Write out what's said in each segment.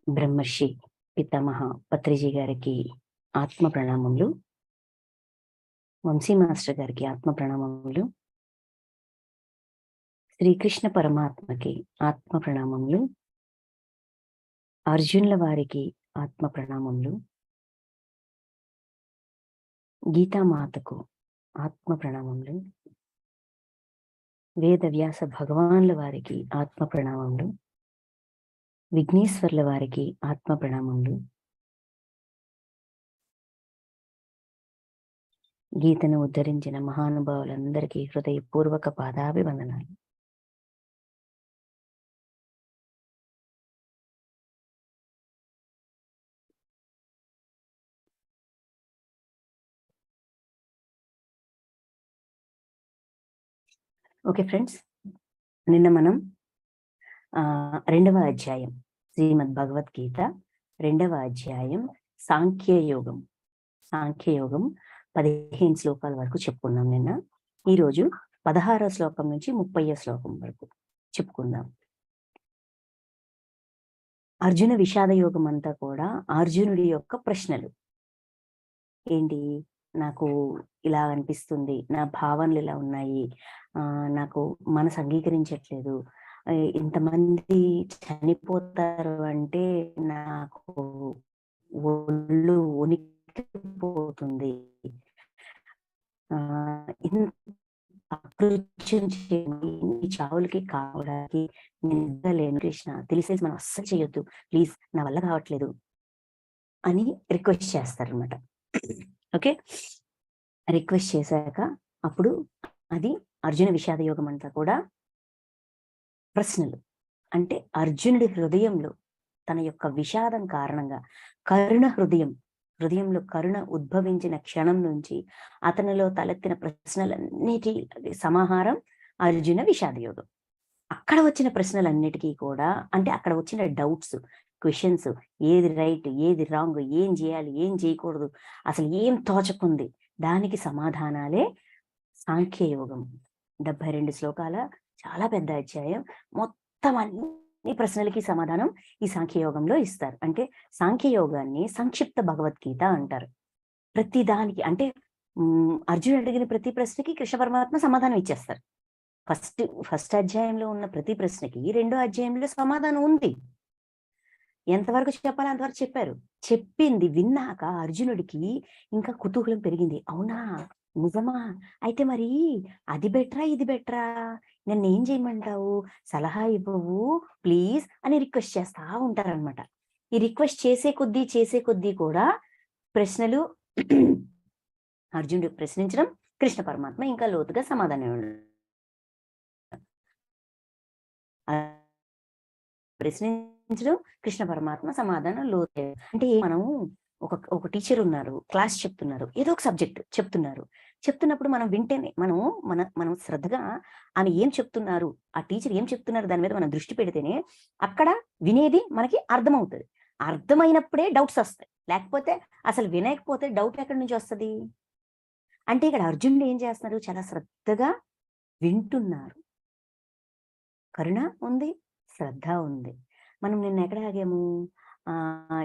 బ్రహ్మర్షి పితామహ పత్రిజీ గారికి ఆత్మ ప్రణామములు, వంశీ మాస్టర్ గారికి ఆత్మ ప్రణామములు, శ్రీకృష్ణ పరమాత్మకి ఆత్మ ప్రణామములు, అర్జునుల వారికి ఆత్మ ప్రణామములు, గీతామాతకు ఆత్మ ప్రణామములు, వేద వ్యాస భగవాన్ల వారికి ఆత్మ ప్రణామములు, విఘ్నేశ్వర్ల వారికి ఆత్మ ప్రణామములు, గీతను ఉద్ధరించిన మహానుభావులందరికీ హృదయపూర్వక పాదాభివందనాలు. ఓకే ఫ్రెండ్స్, నిన్న మనం 2వ అధ్యాయం శ్రీమద్ భగవద్గీత 2వ అధ్యాయం సాంఖ్యయోగం 15 శ్లోకాల వరకు చెప్పుకున్నాం. నిన్న ఈరోజు 16వ శ్లోకం నుంచి 30వ శ్లోకం వరకు చెప్పుకుందాం. అర్జున విషాద యోగం అంతా కూడా అర్జునుడి యొక్క ప్రశ్నలు. ఏంటి, నాకు ఇలా అనిపిస్తుంది, నా భావనలు ఇలా ఉన్నాయి, నాకు మనసు అంగీకరించట్లేదు, ఇంతమంది చనిపోతారు అంటే నాకు ఒళ్ళు ఉనికిపోతుంది, ఈ చావులకి కావడానికి నేను లేను కృష్ణ, తెలిసేసి మనం అస్సలు చేయొద్దు ప్లీజ్, నా వల్ల కావట్లేదు అని రిక్వెస్ట్ చేస్తారనమాట. ఓకే, రిక్వెస్ట్ చేశాక అప్పుడు అది అర్జున విషాద యోగం అంతా కూడా ప్రశ్నలు. అంటే అర్జునుడి హృదయంలో తన యొక్క విషాదం కారణంగా కరుణ హృదయంలో కరుణ ఉద్భవించిన క్షణం నుంచి అతనిలో తలెత్తిన ప్రశ్నలన్నిటి సమాహారం అర్జున విషాద యోగం. అక్కడ వచ్చిన ప్రశ్నలన్నిటికీ కూడా, అంటే అక్కడ వచ్చిన డౌట్స్, క్వశ్చన్స్, ఏది రైట్ ఏది రాంగ్, ఏం చేయాలి ఏం చేయకూడదు, అసలు ఏం తోచకుంది, దానికి సమాధానాలే సాంఖ్యయోగం. 72 శ్లోకాల చాలా పెద్ద అధ్యాయం. మొత్తం అన్ని ప్రశ్నలకి సమాధానం ఈ సాంఖ్యయోగంలో ఇస్తారు. అంటే సాంఖ్యయోగాన్ని సంక్షిప్త భగవద్గీత అంటారు. ప్రతి దానికి, అంటే అర్జునుడు అడిగిన ప్రతి ప్రశ్నకి కృష్ణ పరమాత్మ సమాధానం ఇచ్చేస్తారు. ఫస్ట్ అధ్యాయంలో ఉన్న ప్రతి ప్రశ్నకి 2వ అధ్యాయంలో సమాధానం ఉంది. ఎంతవరకు చెప్పాలో అంతవరకు చెప్పారు. చెప్పింది విన్నాక అర్జునుడికి ఇంకా కుతూహలం పెరిగింది. అవునా, నిజమా, అయితే మరి అది బెటరా ఇది బెటరా, నన్ను ఏం చేయమంటావు, సలహా ఇవ్వవు ప్లీజ్ అని రిక్వెస్ట్ చేస్తా ఉంటారనమాట. ఈ రిక్వెస్ట్ చేసే కొద్దీ కూడా ప్రశ్నలు అర్జునుడు ప్రశ్నించడం, కృష్ణ పరమాత్మ ఇంకా లోతుగా సమాధానం ప్రశ్నించడం, కృష్ణ పరమాత్మ సమాధానం లోతు. అంటే మనము ఒక టీచర్ ఉన్నారు, క్లాస్ చెప్తున్నారు, ఏదో ఒక సబ్జెక్ట్ చెప్తున్నప్పుడు మనం వింటేనే మనం శ్రద్ధగా ఆమె ఏం చెప్తున్నారు, ఆ టీచర్ ఏం చెప్తున్నారు దాని మీద మనం దృష్టి పెడితేనే అక్కడ వినేది మనకి అర్థమవుతుంది. అర్థమైనప్పుడే డౌట్స్ వస్తాయి, లేకపోతే అసలు వినకపోతే డౌట్ ఎక్కడి నుంచి వస్తుంది? అంటే ఇక్కడ అర్జునుడు ఏం చేస్తున్నారు, చాలా శ్రద్ధగా వింటున్నారు. కరుణ ఉంది, శ్రద్ధ ఉంది. మనం నిన్న ఎక్కడ ఆగాము?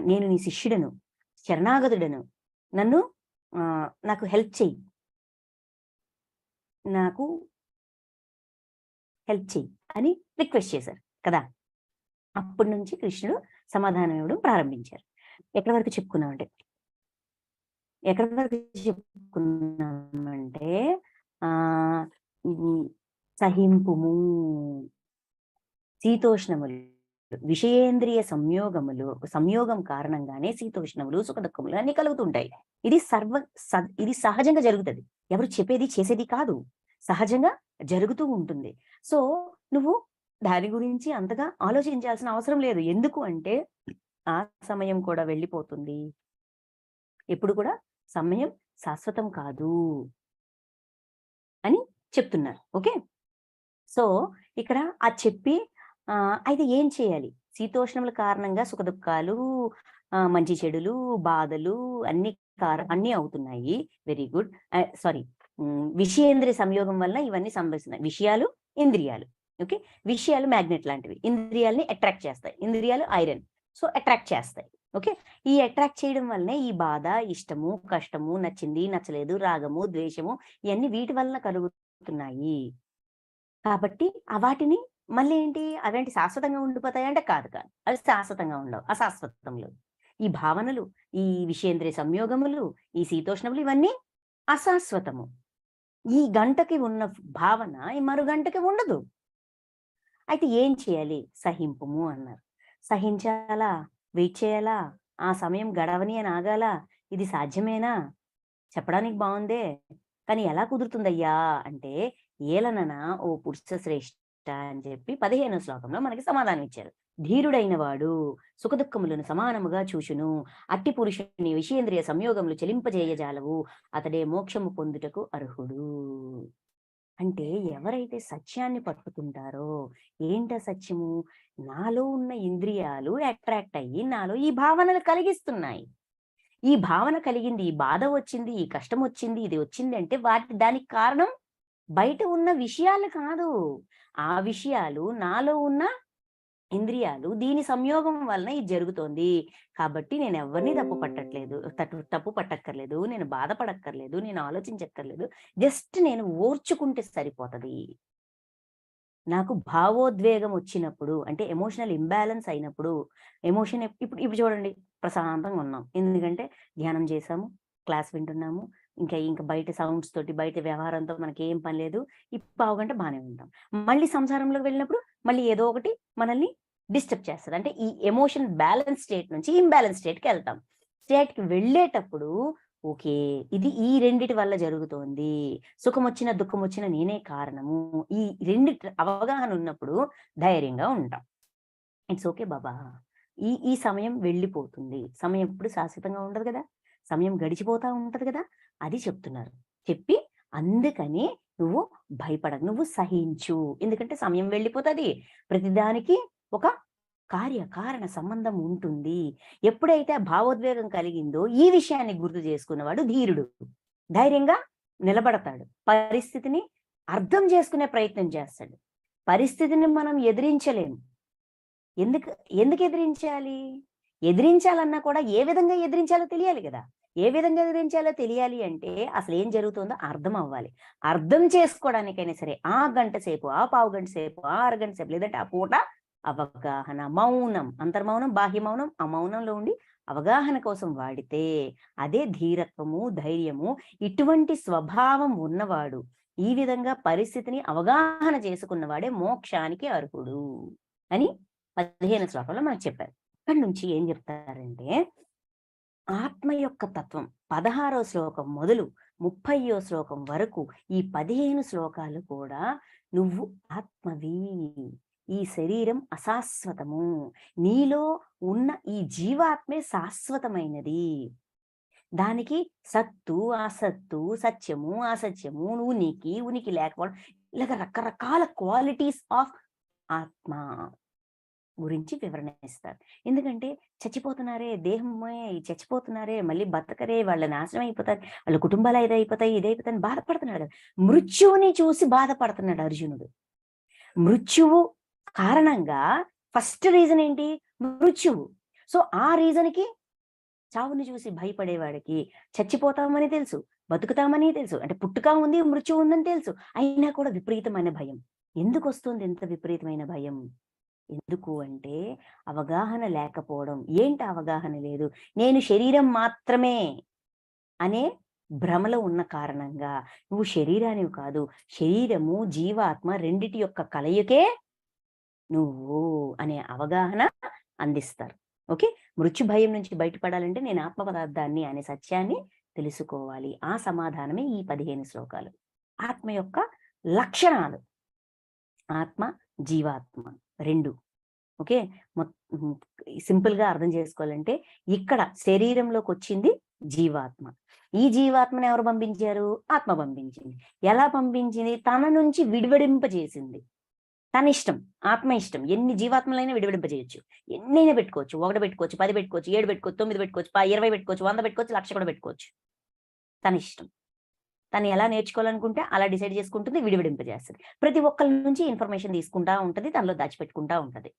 నేను నీ శిష్యుడను, శరణాగతుడను, నాకు హెల్ప్ చెయ్యి అని రిక్వెస్ట్ చేశారు కదా. అప్పటి నుంచి కృష్ణుడు సమాధానం ఇవ్వడం ప్రారంభించారు. ఎక్కడి వరకు చెప్పుకున్నామంటే సహింపుము, శీతోష్ణములు, విషయేంద్రియ సంయోగం కారణంగానే శీతోష్ణములు సుఖ దుఃఖములు అన్ని కలుగుతుంటాయి. ఇది సహజంగా జరుగుతుంది. ఎవరు చెప్పేది చేసేది కాదు, సహజంగా జరుగుతూ ఉంటుంది. సో నువ్వు దాని గురించి అంతగా ఆలోచించాల్సిన అవసరం లేదు. ఎందుకు అంటే ఆ సమయం కూడా వెళ్ళిపోతుంది. ఎప్పుడు కూడా సమయం శాశ్వతం కాదు అని చెప్తున్నారు. ఓకే, సో ఇక్కడ ఆ చెప్పి అయితే ఏం చేయాలి? శీతోష్ణముల కారణంగా సుఖ దుఃఖాలు, మంచి చెడులు, బాధలు అన్ని అవుతున్నాయి. Very good. సారీ, విషయేంద్రియ సంయోగం వల్ల ఇవన్నీ సంభవిస్తున్నాయి. విషయాలు, ఇంద్రియాలు. ఓకే, విషయాలు మ్యాగ్నెట్ లాంటివి, ఇంద్రియాలని అట్రాక్ట్ చేస్తాయి. ఇంద్రియాలు ఐరన్. సో అట్రాక్ట్ చేస్తాయి. ఓకే. ఈ అట్రాక్ట్ చేయడం వల్లనే ఈ బాధ, ఇష్టము, కష్టము, నచ్చింది, నచ్చలేదు, రాగము, ద్వేషము ఇవన్నీ వీటి వలన కలుగుతున్నాయి. కాబట్టి వాటిని మళ్ళీ ఏంటి అవేంటి శాశ్వతంగా ఉండిపోతాయంటే కాదు కాదు. అవి శాశ్వతంగా ఉండవు. అశాశ్వతంలో. ఈ భావనలు, ఈ విషేంద్రియ సంయోగములు, ఈ శీతోష్ణములు ఇవన్నీ అశాశ్వతము. ఈ గంటకి ఉన్న భావన ఈ మరు గంటకి ఉండదు. అయితే ఏం చేయాలి? సహింపుము అన్నారు. సహించాలా? వెయిట్ చేయాలా? ఆ సమయం గడవని అని ఆగాలా? ఇది సాధ్యమేనా? చెప్పడానికి బావుందే. కానీ ఎలా కుదురుతుందయ్యా అంటే, ఏలనన ఓ పురుష శ్రేష్ఠ అని చెప్పి 15వ శ్లోకంలో మనకి సమాధానం ఇచ్చారు. ధీరుడైన వాడు సుఖదుఖములను సమానముగా చూచును. అట్టి పురుషుని విషయేంద్రియ సంయోగములు చెలింపజేయజాలవు. అతడే మోక్షము పొందుటకు అర్హుడు. అంటే ఎవరైతే సత్యాన్ని పట్టుకుంటారో, ఏంటా సత్యము? నాలో ఉన్న ఇంద్రియాలు అట్రాక్ట్ అయ్యి నాలో ఈ భావనలు కలిగిస్తున్నాయి. ఈ భావన కలిగింది, ఈ బాధ వచ్చింది, ఈ కష్టం వచ్చింది, ఇది వచ్చింది అంటే దానికి కారణం బయట ఉన్న విషయాలు కాదు. ఆ విషయాలు నాలో ఉన్న ఇంద్రియాలు దీని సంయోగం వలన ఇది జరుగుతోంది. కాబట్టి నేను ఎవరిని తప్పు పట్టక్కర్లేదు. నేను బాధపడక్కర్లేదు. నేను ఆలోచించక్కర్లేదు. జస్ట్ నేను ఓర్చుకుంటే సరిపోతది. నాకు భావోద్వేగం వచ్చినప్పుడు అంటే ఎమోషనల్ ఇంబాలెన్స్ అయినప్పుడు ఇప్పుడు ఇప్పుడు చూడండి ప్రశాంతంగా ఉన్నాం. ఎందుకంటే ధ్యానం చేశాము, క్లాస్ వింటున్నాము. ఇంకా బయట సౌండ్స్ తోటి, బయట వ్యవహారంతో మనకేం పని లేదు. ఈ పావుగంట బానే ఉంటాం. మళ్ళీ సంసారంలోకి వెళ్ళినప్పుడు మళ్ళీ ఏదో ఒకటి మనల్ని డిస్టర్బ్ చేస్తది. అంటే ఈ ఎమోషన్ బ్యాలెన్స్ స్టేట్ నుంచి ఇంబాలెన్స్ స్టేట్‌కెళ్తాం. స్టేట్‌కి వెళ్ళేటప్పుడు ఓకే. ఇది ఈ రెండిటి వల్ల జరుగుతోంది. సుఖమొచ్చినా, దుఃఖమొచ్చినా నేనే కారణము. ఈ రెండిటి అవగాహన ఉన్నప్పుడు ధైర్యంగా ఉంటాం. ఇట్స్ ఓకే బాబా! ఈ సమయం వెళ్ళిపోతుంది. సమయం ఎప్పుడు శాశ్వతంగా ఉండదు గదా! సమయం గడిచిపోతా ఉంటది గదా! అది చెప్తున్నారు. చెప్పి అందుకని నువ్వు భయపడకు. నువ్వు సహించు. ఎందుకంటే సమయం వెళ్ళిపోతది. ప్రతిదానికి ఒక కారణ సంబంధం ఉంటుంది. ఎప్పుడైతే ఆ భావోద్వేగం కలిగిందో ఈ విషయాన్ని గుర్తు చేసుకున్నవాడు ధీరుడు. ధైర్యంగా నిలబడతాడు. పరిస్థితిని అర్థం చేసుకునే ప్రయత్నం చేస్తాడు. పరిస్థితిని మనం ఎదిరించలేము. ఎందుకు ఎందుకు ఎదిరించాలి? ఎదిరించాలన్నా కూడా ఏ విధంగా ఎదిరించాలో తెలియాలి గదా! ఏ విధంగా ఎదిరించాలో తెలియాలి అంటే అసలేం జరుగుతుందో అర్థం అవ్వాలి. అర్థం చేసుకోవడానికైనా సరే ఆ గంట సేపు, ఆ పావుగంట సేపు, ఆ అరగంట సేపు లేదంటే ఆ పూట అవగాహన, మౌనం, అంతర్మౌనం, బాహ్య మౌనం, ఆ మౌనంలో ఉండి అవగాహన కోసం వాడితే అదే ధీరత్వము, ధైర్యము. ఇటువంటి స్వభావం ఉన్నవాడు, ఈ విధంగా పరిస్థితిని అవగాహన చేసుకున్నవాడే మోక్షానికి అర్హుడు అని 15 శ్లోకంలో మనకు చెప్పారు. అక్కడి నుంచి ఏం చెప్తారంటే ఆత్మ యొక్క తత్వం 16వ శ్లోకం మొదలు 30వ శ్లోకం వరకు ఈ 15 శ్లోకాలు కూడా నువ్వు ఆత్మవి. ఈ శరీరం అశాశ్వతము. నీలో ఉన్న ఈ జీవాత్మే శాశ్వతమైనది. దానికి సత్తు, అసత్తు, సత్యము, అసత్యము, ఉనికి లేకపోవడం ఇలాగ రకరకాల క్వాలిటీస్ ఆఫ్ ఆత్మ గురించి వివరణ ఇస్తారు. ఎందుకంటే చచ్చిపోతున్నారే, చచ్చిపోతున్నారే, మళ్ళీ బతకరే, వాళ్ళ నాశనం అయిపోతారు, వాళ్ళ కుటుంబాలు ఇదైపోతాయి బాధపడుతున్నాడు కదా! మృత్యువుని చూసి బాధపడుతున్నాడు అర్జునుడు. మృత్యువు కారణంగా ఫస్ట్ రీజన్ ఏంటి? మృత్యువు. సో ఆ రీజన్‌కి చావుని చూసి భయపడేవాడికి చచ్చిపోతామని తెలుసు, బతుకుతామని తెలుసు. అంటే పుట్టుక ఉంది, మృత్యువు ఉందని తెలుసు. అయినా కూడా విపరీతమైన భయం. ఎందుకొస్తుంది ఇంత విపరీతమైన భయం? ఎందుకు అంటే అవగాహన లేకపోవడం. ఏంటి అవగాహన లేదు? నేను శరీరం మాత్రమే అనే భ్రమలో ఉన్న కారణంగా నువ్వు శరీరానివి కాదు. శరీరము, జీవాత్మ రెండిటి యొక్క కలయికే నువ్వు అనే అవగాహన అందిస్తారు. ఓకే. మృత్యు భయం నుంచి బయటపడాలంటే నేను ఆత్మ పదార్థాన్ని అనే సత్యాన్ని తెలుసుకోవాలి. ఆ సమాధానమే ఈ 15 శ్లోకాలు. ఆత్మ యొక్క లక్షణాలు. ఆత్మ, జీవాత్మ 2. ఓకే. సింపుల్‌గా అర్థం చేసుకోవాలంటే ఇక్కడ శరీరంలోకొచ్చింది జీవాత్మ. ఈ జీవాత్మని ఎవరు పంపించారు? ఆత్మ పంపించింది. ఎలా పంపించింది? తన నుంచి విడివడింపజేసింది. తన ఇష్టం. ఆత్మ ఇష్టం. ఎన్ని జీవాత్మలైనా విడివడింపజేయొచ్చు. ఎన్నైనా పెట్టుకోవచ్చు. 1 పెట్టుకోవచ్చు, 10 పెట్టుకోవచ్చు, 7 పెట్టుకోవచ్చు, 9 పెట్టుకోవచ్చు, 20 పెట్టుకోవచ్చు, 100 పెట్టుకోవచ్చు, 1,00,000 కూడా పెట్టుకోవచ్చు. తన ఇష్టం. తను ఎలా నేర్చుకోవాలనుకుంటే అలా డిసైడ్ చేసుకుంటుంది, విడివడింపజేస్తది. ప్రతి ఒక్కళ్ళ నుంచి ఇన్ఫర్మేషన్ తీసుకుంటా ఉంటది. తనలో దాచిపెట్టుకుంటా ఉంటది.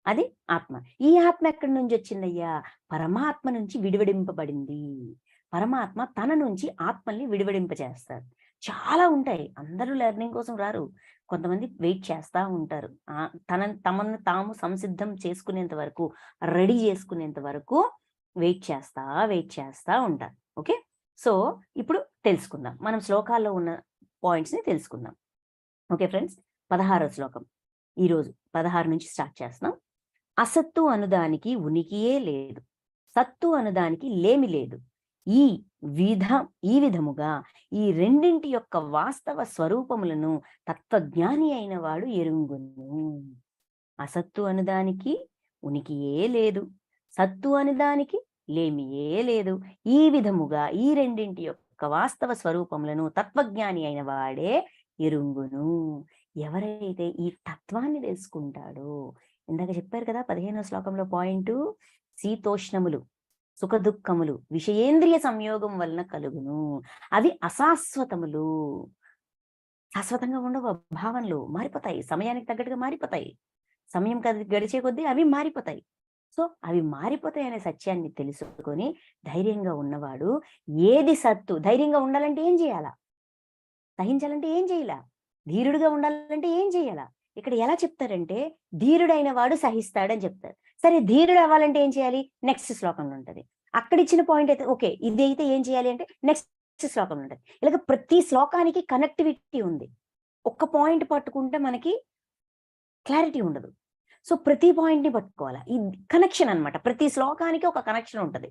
అది ఆత్మ. ఈ ఆత్మ ఎక్కడి నుంచి వచ్చిందయ్యా? పరమాత్మ నుంచి విడివడింపబడింది. పరమాత్మ తన నుంచి ఆత్మల్ని విడివడింపచేస్తారు. చాలా ఉంటాయి. అందరూ లెర్నింగ్ కోసం రారు. కొంతమంది వెయిట్ చేస్తా ఉంటారు. తమను తాము సంసిద్ధం చేసుకునేంత వరకు, రెడీ చేసుకునేంత వరకు వెయిట్ చేస్తా ఉంటారు. ఓకే. సో ఇప్పుడు తెలుసుకుందాం. మనం శ్లోకాల్లో ఉన్న పాయింట్స్ ని తెలుసుకుందాం. ఓకే ఫ్రెండ్స్, 16వ శ్లోకం. ఈరోజు 16 నుంచి స్టార్ట్ చేస్తున్నాం. అసత్తు అనుదానికి ఉనికియే లేదు, సత్తు అనుదానికి లేమి లేదు. ఈ విధముగా ఈ రెండింటి యొక్క వాస్తవ స్వరూపములను తత్వజ్ఞాని అయిన వాడు ఎరుంగును. అసత్తు అనుదానికి ఉనికియే లేదు, సత్తు అనుదానికి లేమియే లేదు. ఈ విధముగా ఈ రెండింటి యొక్క వాస్తవ స్వరూపములను తత్వజ్ఞాని అయిన వాడే ఎరుంగును. ఎవరైతే ఈ తత్వాన్ని తెలుసుకుంటాడో, ఇందాక చెప్పారు కదా 15వ శ్లోకంలో పాయింట్, శీతోష్ణములు సుఖ దుఃఖములు విషయేంద్రియ సంయోగం వలన కలుగును. అవి అశాశ్వతములు. శాశ్వతంగా ఉండవు. భావనలు మారిపోతాయి, సమయానికి తగ్గట్టుగా మారిపోతాయి. సమయం గడిచే కొద్దీ అవి మారిపోతాయి. సో అవి మారిపోతాయి అనే సత్యాన్ని తెలుసుకొని ధైర్యంగా ఉన్నవాడు ఏది సత్తు. ధైర్యంగా ఉండాలంటే ఏం చేయాలా? సహించాలంటే ఏం చేయాలా? ధీరుడుగా ఉండాలంటే ఏం చేయాలా? ఇక్కడ ఎలా చెప్తారంటే ధీరుడైన వాడు సహిస్తాడని చెప్తారు. సరే, ధీరుడు అవ్వాలంటే ఏం చేయాలి? నెక్స్ట్ శ్లోకంలో ఉంటది. అక్కడ ఇచ్చిన పాయింట్ అయితే ఓకే, ఇది అయితే ఏం చేయాలి అంటే నెక్స్ట్ శ్లోకంలో ఉంటది. ఇలాగ ప్రతి శ్లోకానికి కనెక్టివిటీ ఉంది. ఒక్క పాయింట్ పట్టుకుంటే మనకి క్లారిటీ ఉండదు. సో ప్రతి పాయింట్ ని పట్టుకోవాలి. ఈ కనెక్షన్ అన్నమాట. ప్రతి శ్లోకానికి ఒక కనెక్షన్ ఉంటది.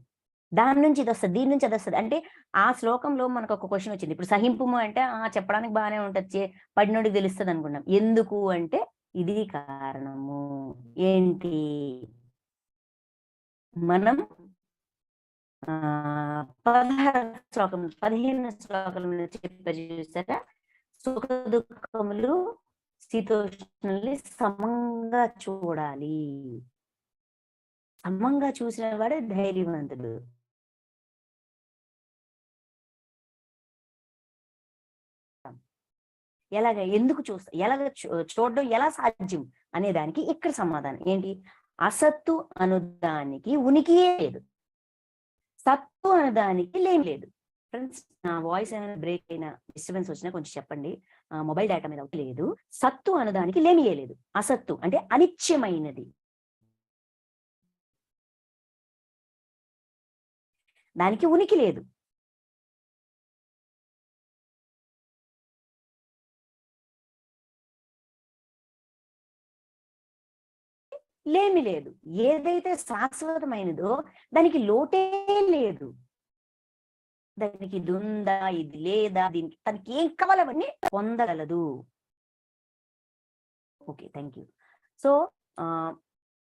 దాని నుంచి ఇది వస్తుంది, దీని నుంచి అది వస్తుంది. అంటే ఆ శ్లోకంలో మనకు ఒక క్వశ్చన్ వచ్చింది. ఇప్పుడు సహింపుము అంటే చెప్పడానికి బాగానే ఉంటుంది, పడినోడికి తెలుస్తుంది అనుకున్నాం. ఎందుకు అంటే ఇది కారణము ఏంటి? మనం 15 శ్లోకంలో చెప్పారు చూసారా, సుఖ దుఃఖములు శీతోష్ణుల్ని సమంగా చూడాలి. సమంగా చూసిన వాడే ధైర్యవంతుడు. ఎందుకు చూస్తా, చూడడం ఎలా సాధ్యం అనే దానికి ఇక్కడ సమాధానం ఏంటి? అసత్తు అనుదానికి ఉనికియే లేదు, సత్తు అనుదానికి లేమి లేదు. ఫ్రెండ్స్, నా వాయిస్ ఏమైనా బ్రేక్ అయినా డిస్టర్బెన్స్ వచ్చినా కొంచెం చెప్పండి. మొబైల్ డేటా మీద లేదు. సత్తు అనుదానికి లేమియే లేదు. అసత్తు అంటే అనిత్యమైనది, దానికి ఉనికి లేదు. లేమి లేదు. ఏదైతే శాశ్వతమైనదో దానికి లోటే లేదు. దానికి ఇది ఉందా, ఇది లేదా, దీనికి తనకి ఏం కావాలో అవన్నీ పొందగలదు. Okay, thank you. సో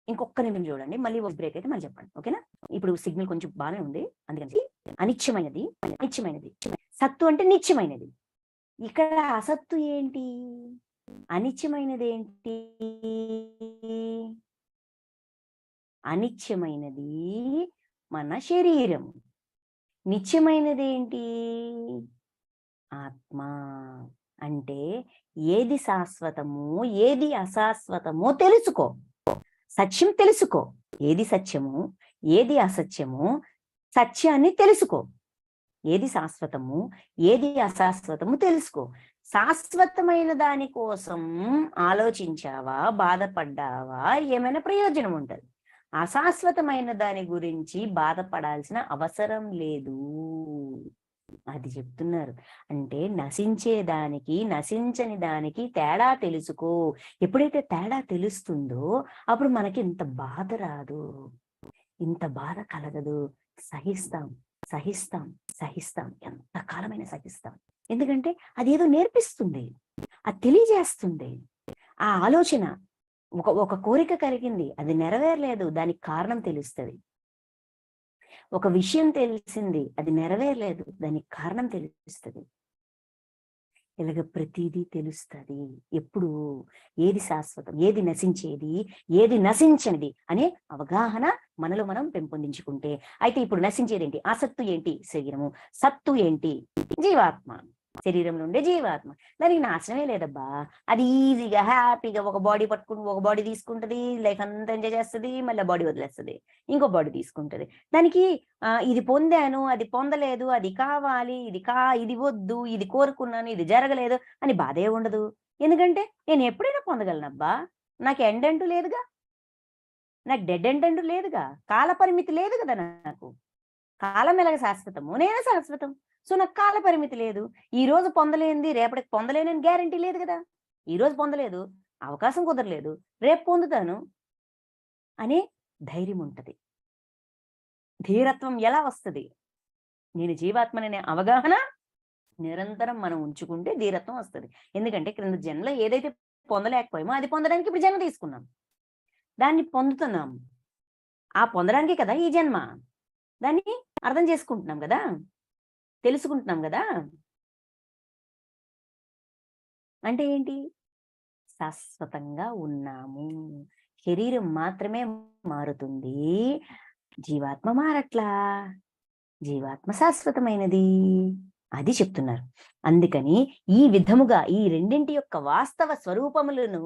ఇంకొక నిమిషం చూడండి, మళ్ళీ బ్రేక్ అయితే మళ్ళీ చెప్పండి. ఓకేనా? ఇప్పుడు సిగ్నల్ కొంచెం బాగానే ఉంది, అందుకని అనిత్యమైనది. సత్తు అంటే నిత్యమైనది. ఇక్కడ అసత్తు ఏంటి? అనిత్యమైనది ఏంటి? అనిత్యమైనది మన శరీరం. నిత్యమైనది ఏంటి? ఆత్మ. అంటే ఏది శాశ్వతము, ఏది అశాశ్వతమో తెలుసుకో. సత్యం తెలుసుకో. ఏది సత్యము, ఏది అసత్యము, సత్యాన్ని తెలుసుకో. ఏది శాశ్వతము, ఏది అశాశ్వతము తెలుసుకో. శాశ్వతమైన దాని కోసం ఆలోచించావా, బాధపడ్డావా, ఏమైనా ప్రయోజనం ఉంటుంది. అశాశ్వతమైన దాని గురించి బాధపడాల్సిన అవసరం లేదు. అది చెప్తున్నారు. అంటే నశించేదానికి నశించని దానికి తేడా తెలుసుకో. ఎప్పుడైతే తేడా తెలుస్తుందో అప్పుడు మనకి ఇంత బాధ రాదు, ఇంత బాధ కలగదు. సహిస్తాం సహిస్తాం సహిస్తాం, ఎంతకాలమైనా సహిస్తాం. ఎందుకంటే అది ఏదో నేర్పిస్తుంది, అది తెలియజేస్తుంది. ఆ ఆలోచన, ఒక కోరిక కలిగింది, అది నెరవేరలేదు, దానికి కారణం తెలుస్తుంది. ఒక విషయం తెలిసింది, అది నెరవేరలేదు, దానికి కారణం తెలుస్తుంది. ఇలాగ ప్రతిదీ తెలుస్తుంది. ఎప్పుడు ఏది శాశ్వతం, ఏది నశించేది, ఏది నశించనిది అనే అవగాహన మనలో మనం పెంపొందించుకుంటే. అయితే ఇప్పుడు నశించేది ఏంటి? ఆసక్తు ఏంటి? శరీరము. సత్తు ఏంటి? జీవాత్మ. శరీరంలో ఉండే జీవాత్మ. దానికి నాశనమే లేదబ్బా. అది ఈజీగా హ్యాపీగా ఒక బాడీ పట్టుకుని ఒక బాడీ తీసుకుంటది, లైఫ్ అంతా ఎంజాయ్ చేస్తుంది, మళ్ళీ బాడీ వదిలేస్తుంది, ఇంకో బాడీ తీసుకుంటది. దానికి ఇది పొందాను, అది పొందలేదు, అది కావాలి, ఇది వద్దు, ఇది కోరుకున్నాను, ఇది జరగలేదు అని బాధే ఉండదు. ఎందుకంటే నేను ఎప్పుడైనా పొందగలనబ్బా. నాకు ఎండ్ అంటూ లేదుగా, నాకు డెడ్ ఎండ్ అంటూ లేదుగా, కాల పరిమితి లేదు కదా నాకు. కాలం ఎలాగ శాశ్వతము, నేనే శాశ్వతం. సో నాకు కాల పరిమితి లేదు. ఈ రోజు పొందలేనిది రేపటికి పొందలేనని గ్యారంటీ లేదు కదా. ఈ రోజు పొందలేదు, అవకాశం కుదరలేదు, రేపు పొందుతాను అనే ధైర్యం ఉంటది. ధీరత్వం ఎలా వస్తది? నేను జీవాత్మననే అవగాహన నిరంతరం మనం ఉంచుకుంటే ధీరత్వం వస్తది. ఎందుకంటే క్రింద జన్మలో ఏదైతే పొందలేకపోయామో అది పొందడానికి ఇప్పుడు జన్మ తీసుకున్నాం. దాన్ని పొందుతున్నాం. ఆ పొందడానికే కదా ఈ జన్మ. దాన్ని అర్థం చేసుకుంటున్నాం కదా, తెలుసుకుంటున్నాం కదా. అంటే ఏంటి? శాశ్వతంగా ఉన్నాము. శరీరం మాత్రమే మారుతుంది, జీవాత్మ మారట్లా. జీవాత్మ శాశ్వతమైనది. అది చెప్తున్నారు. అందుకని ఈ విధముగా ఈ రెండింటి యొక్క వాస్తవ స్వరూపములను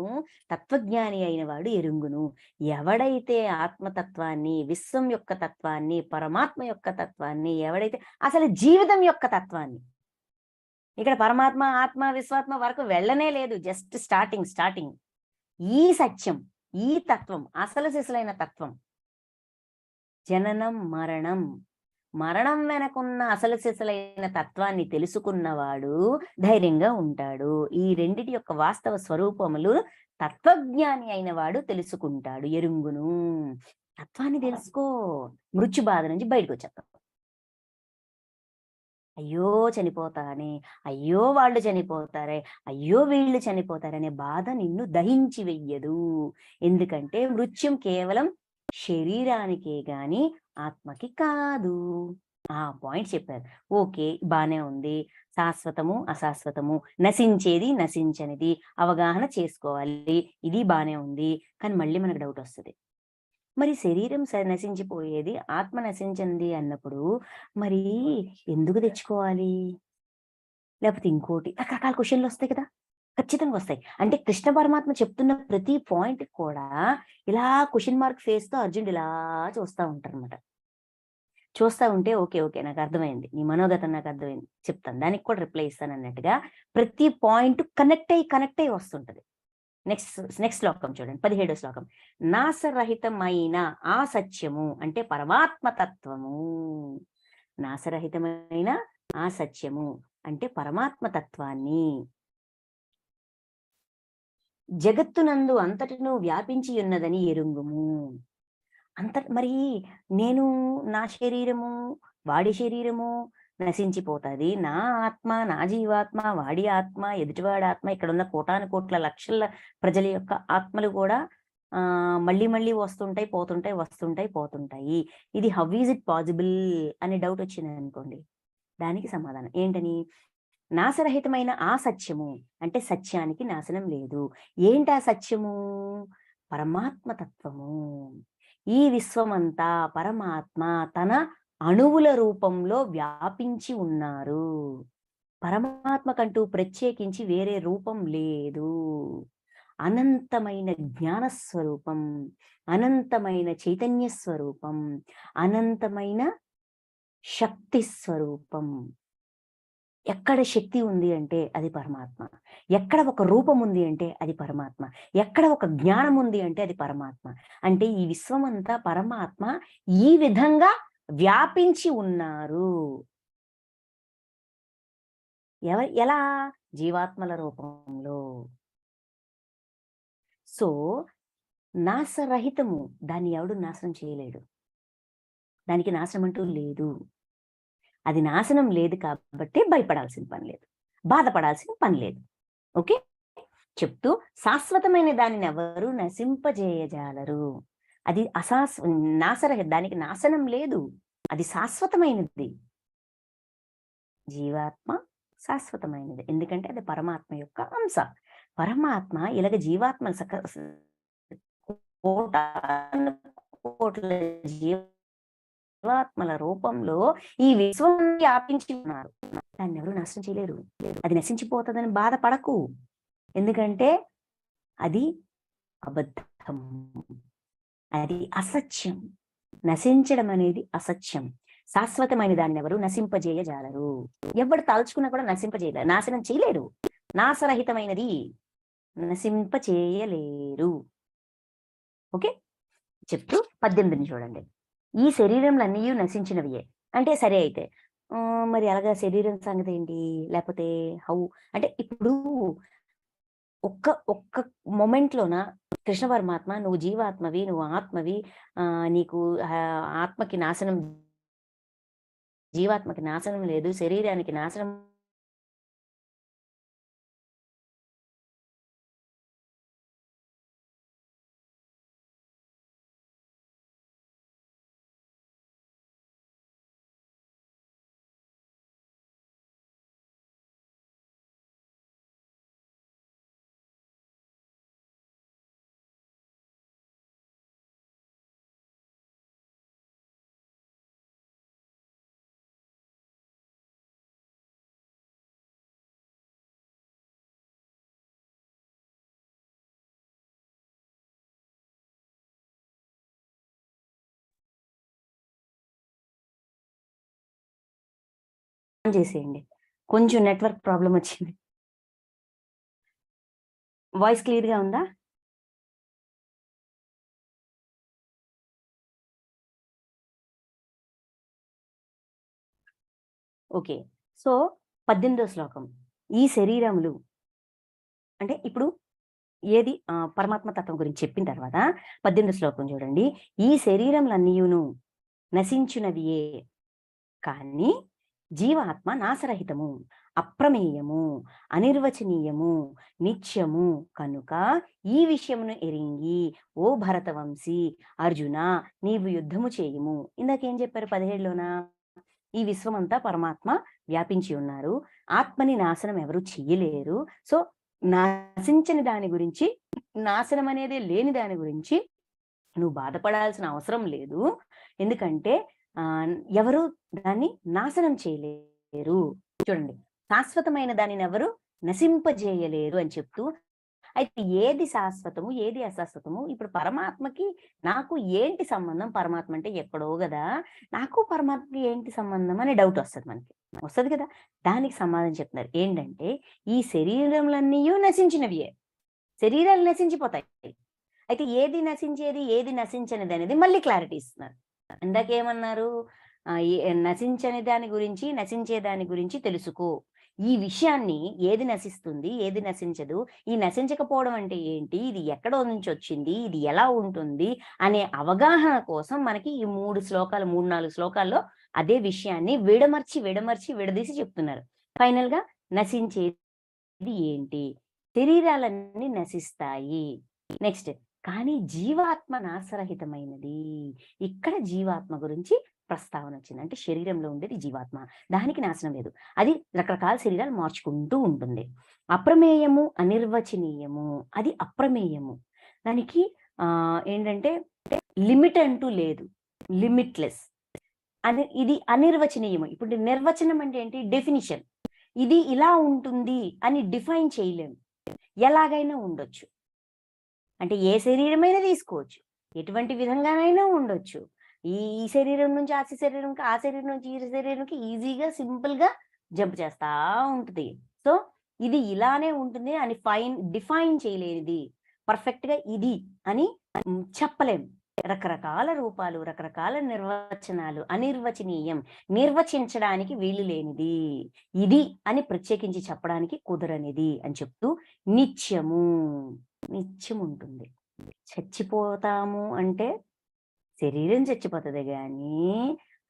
తత్వజ్ఞాని అయిన వాడు ఎరుంగును. ఎవడైతే ఆత్మతత్వాన్ని, విశ్వం యొక్క తత్వాన్ని, పరమాత్మ యొక్క తత్వాన్ని, ఎవడైతే అసలు జీవితం యొక్క తత్వాన్ని, ఇక్కడ పరమాత్మ, ఆత్మ, విశ్వాత్మ వరకు వెళ్ళనే లేదు, జస్ట్ స్టార్టింగ్. ఈ సత్యం, ఈ తత్వం, అసలు సిసలైన తత్వం, జననం మరణం, మరణం వెనకున్న అసలు సిసలైన తత్వాన్ని తెలుసుకున్నవాడు ధైర్యంగా ఉంటాడు. ఈ రెండిటి యొక్క వాస్తవ స్వరూపములు తత్వజ్ఞాని అయిన వాడు తెలుసుకుంటాడు, ఎరుంగును. తత్వాన్ని తెలుసుకో, మృత్యు బాధ నుంచి బయటకు వచ్చేస్తాం. అయ్యో చనిపోతానే, అయ్యో వాళ్ళు చనిపోతారే, అయ్యో వీళ్ళు చనిపోతారనే బాధ నిన్ను దహించి వెయ్యదు. ఎందుకంటే మృత్యుం కేవలం శరీరానికే గాని ఆత్మకి కాదు. ఆ పాయింట్ చెప్పారు. ఓకే, బానే ఉంది. శాశ్వతము, అశాశ్వతము, నశించేది, నశించనిది అవగాహన చేసుకోవాలి. ఇది బానే ఉంది. కానీ మళ్ళీ మనకు డౌట్ వస్తుంది. మరి శరీరం నశించిపోయేది, ఆత్మ నశించింది అన్నప్పుడు మరి ఎందుకు తెచ్చుకోవాలి? లేకపోతే ఇంకోటి రకరకాల క్వశ్చన్లు వస్తాయి కదా, ఖచ్చితంగా వస్తాయి. అంటే కృష్ణ పరమాత్మ చెప్తున్న ప్రతి పాయింట్ కూడా ఇలా క్వశ్చన్ మార్క్ ఫేస్ తో అర్జునుడు ఇలా చూస్తా ఉంటారనమాట. చూస్తా ఉంటే ఓకే నాకు అర్థమైంది, నీ మనోగతం నాకు అర్థమైంది, చెప్తాను, దానికి కూడా రిప్లై ఇస్తాను అన్నట్టుగా ప్రతి పాయింట్ కనెక్ట్ అయ్యి వస్తుంటది. నెక్స్ట్ శ్లోకం చూడండి, 17వ శ్లోకం. నాశరహితమైన ఆ సత్యము అంటే పరమాత్మతత్వము. నాశరహితమైన ఆ సత్యము అంటే పరమాత్మతత్వాన్ని జగత్తునందు అంతటను వ్యాపించి ఉన్నదని ఎరుంగుము. మరి నేను, నా శరీరము, వాడి శరీరము నశించిపోతుంది, నా ఆత్మ, నా జీవాత్మ, వాడి ఆత్మ, ఎదుటివాడి ఆత్మ, ఇక్కడ ఉన్న కోటాను కోట్ల లక్షల ప్రజల యొక్క ఆత్మలు కూడా మళ్ళీ వస్తుంటాయి, పోతుంటాయి. ఇది హౌ ఈజ్ ఇట్ పాసిబుల్ అనే డౌట్ వచ్చింది అనుకోండి. దానికి సమాధానం ఏంటని? నాశరహితమైన ఆ సత్యము అంటే సత్యానికి నాశనం లేదు. ఏంటి ఆ సత్యము? పరమాత్మ తత్వము. ఈ విశ్వమంతా పరమాత్మ తన అణువుల రూపంలో వ్యాపించి ఉన్నారు. పరమాత్మకంటూ ప్రత్యేకించి వేరే రూపం లేదు. అనంతమైన జ్ఞాన స్వరూపం, అనంతమైన చైతన్య స్వరూపం, అనంతమైన శక్తి స్వరూపం. ఎక్కడ శక్తి ఉంది అంటే అది పరమాత్మ, ఎక్కడ ఒక రూపం ఉంది అంటే అది పరమాత్మ, ఎక్కడ ఒక జ్ఞానం ఉంది అంటే అది పరమాత్మ. అంటే ఈ విశ్వమంతా పరమాత్మ ఈ విధంగా వ్యాపించి ఉన్నారు. ఎలా? జీవాత్మల రూపంలో. సో నాశరహితము, దాన్ని ఎవడు నాశనం చేయలేడు, దానికి నాశనం అంటూ లేదు. అది నాశనం లేదు కాబట్టి భయపడాల్సిన పని లేదు, బాధపడాల్సిన పని లేదు. ఓకే, చెప్తూ శాశ్వతమైన దానిని ఎవరు నశింపజేయజాలరు. అది నాశరహిత, దానికి నాశనం లేదు, అది శాశ్వతమైనది. జీవాత్మ శాశ్వతమైనది, ఎందుకంటే అది పరమాత్మ యొక్క అంశ. పరమాత్మ ఇలాగ జీవాత్మ కోట్ల జీవ జీవాత్మల రూపంలో ఈ విశ్వం వ్యాపించి ఉన్నారు. దాన్ని ఎవరు నాశనం చేయలేరు. అది నశించిపోతుందని బాధపడకు. ఎందుకంటే అది అబద్ధం, అది అసత్యం. నశించడం అనేది అసత్యం. శాశ్వతమైన దాన్ని ఎవరు నశింపజేయజాలరు. ఎవడు తలుచుకున్నా కూడా నశింపజేయలేరు, నాశనం చేయలేరు. నాశరహితమైనది, నశింపచేయలేరు. ఓకే, చెప్తూ 18ని చూడండి. ఈ శరీరంలన్నీ నశించినవియే. అంటే సరే అయితే మరి అలాగా శరీరం సంగతి ఏంటి? లేకపోతే హౌ అంటే ఇప్పుడు ఒక్క మొమెంట్‌లోన కృష్ణ పరమాత్మ నువ్వు జీవాత్మవి, నువ్వు ఆత్మవి, నీకు ఆత్మకి నాశనం, జీవాత్మకి నాశనం లేదు, శరీరానికి నాశనం చేసేయండి. కొంచెం నెట్వర్క్ ప్రాబ్లమ్ వచ్చింది. వాయిస్ క్లియర్‌గా ఉందా? ఓకే. సో 18వ శ్లోకం. ఈ శరీరములు అంటే ఇప్పుడు ఏది పరమాత్మ తత్వం గురించి చెప్పిన తర్వాత 18వ శ్లోకం చూడండి. ఈ శరీరములన్నీయును నశించునవియే, కానీ జీవాత్మ నాశరహితము, అప్రమేయము, అనిర్వచనీయము, నిత్యము కనుక ఈ విషయమును ఎరింగి ఓ భరతవంశీ అర్జున నీవు యుద్ధము చేయుము. ఇందాకేం చెప్పారు 17లోన? ఈ విశ్వమంతా పరమాత్మ వ్యాపించి ఉన్నారు. ఆత్మని నాశనం ఎవరు చెయ్యలేరు. సో నశించని దాని గురించి, నాశనం అనేది లేని దాని గురించి నువ్వు బాధపడాల్సిన అవసరం లేదు. ఎందుకంటే ఎవరు దాన్ని నాశనం చేయలేరు. చూడండి, శాశ్వతమైన దానిని ఎవరు నశింపజేయలేరు అని చెప్తూ, అయితే ఏది శాశ్వతము, ఏది అశాశ్వతము? ఇప్పుడు పరమాత్మకి నాకు ఏంటి సంబంధం? పరమాత్మ అంటే ఎక్కడో కదా, నాకు పరమాత్మకి ఏంటి సంబంధం అనే డౌట్ వస్తుంది మనకి. వస్తుంది కదా, దానికి సమాధానం చెప్తున్నారు. ఏంటంటే ఈ శరీరములన్నీ నశించినవియే. శరీరాలు నశించిపోతాయి. అయితే ఏది నశించేది, ఏది నశించనిది అనేది మళ్ళీ క్లారిటీ ఇస్తున్నారు. ఇందాకేమన్నారు? నశించని దాని గురించి, నశించే దాని గురించి తెలుసుకో. ఈ విషయాన్ని, ఏది నశిస్తుంది, ఏది నశించదు, ఈ నశించకపోవడం అంటే ఏంటి, ఇది ఎక్కడో నుంచి వచ్చింది, ఇది ఎలా ఉంటుంది అనే అవగాహన కోసం మనకి ఈ 3 శ్లోకాలు, 3-4 శ్లోకాల్లో అదే విషయాన్ని విడదీసి చెప్తున్నారు. ఫైనల్ గా నశించేది ఏంటి? శరీరాలన్నీ నశిస్తాయి. నెక్స్ట్, కానీ జీవాత్మ నాశరహితమైనది. ఇక్కడ జీవాత్మ గురించి ప్రస్తావన వచ్చింది. అంటే శరీరంలో ఉండేది జీవాత్మ, దానికి నాశనం లేదు. అది రకరకాల శరీరాలు మార్చుకుంటూ ఉంటుంది. అప్రమేయము, అనిర్వచనీయము, అది అప్రమేయము. దానికి ఏంటంటే లిమిట్ అంటూ లేదు, లిమిట్లెస్. ఇది అనిర్వచనీయము. ఇప్పుడు నిర్వచనం అంటే ఏంటి? డెఫినిషన్. ఇది ఇలా ఉంటుంది అని డిఫైన్ చేయలేము. ఎలాగైనా ఉండొచ్చు. అంటే ఏ శరీరమైనా తీసుకోవచ్చు, ఎటువంటి విధంగానైనా ఉండొచ్చు. ఈ శరీరం నుంచి ఆ శరీరంకి, ఆ శరీరం నుంచి ఈ శరీరంకి ఈజీగా, సింపుల్ గా జంప్ చేస్తా ఉంటుంది. సో ఇది ఇలానే ఉంటుంది అని డిఫైన్ చేయలేనిది, పర్ఫెక్ట్ గా ఇది అని చెప్పలేం. రకరకాల రూపాలు, రకరకాల నిర్వచనాలు, అనిర్వచనీయం, నిర్వచించడానికి వీలు లేనిది, ఇది అని ప్రత్యేకించి చెప్పడానికి కుదరనిది అని చెప్తూ, నిత్యం ఉంటుంది. చచ్చిపోతాము అంటే శరీరం చచ్చిపోతుంది గాని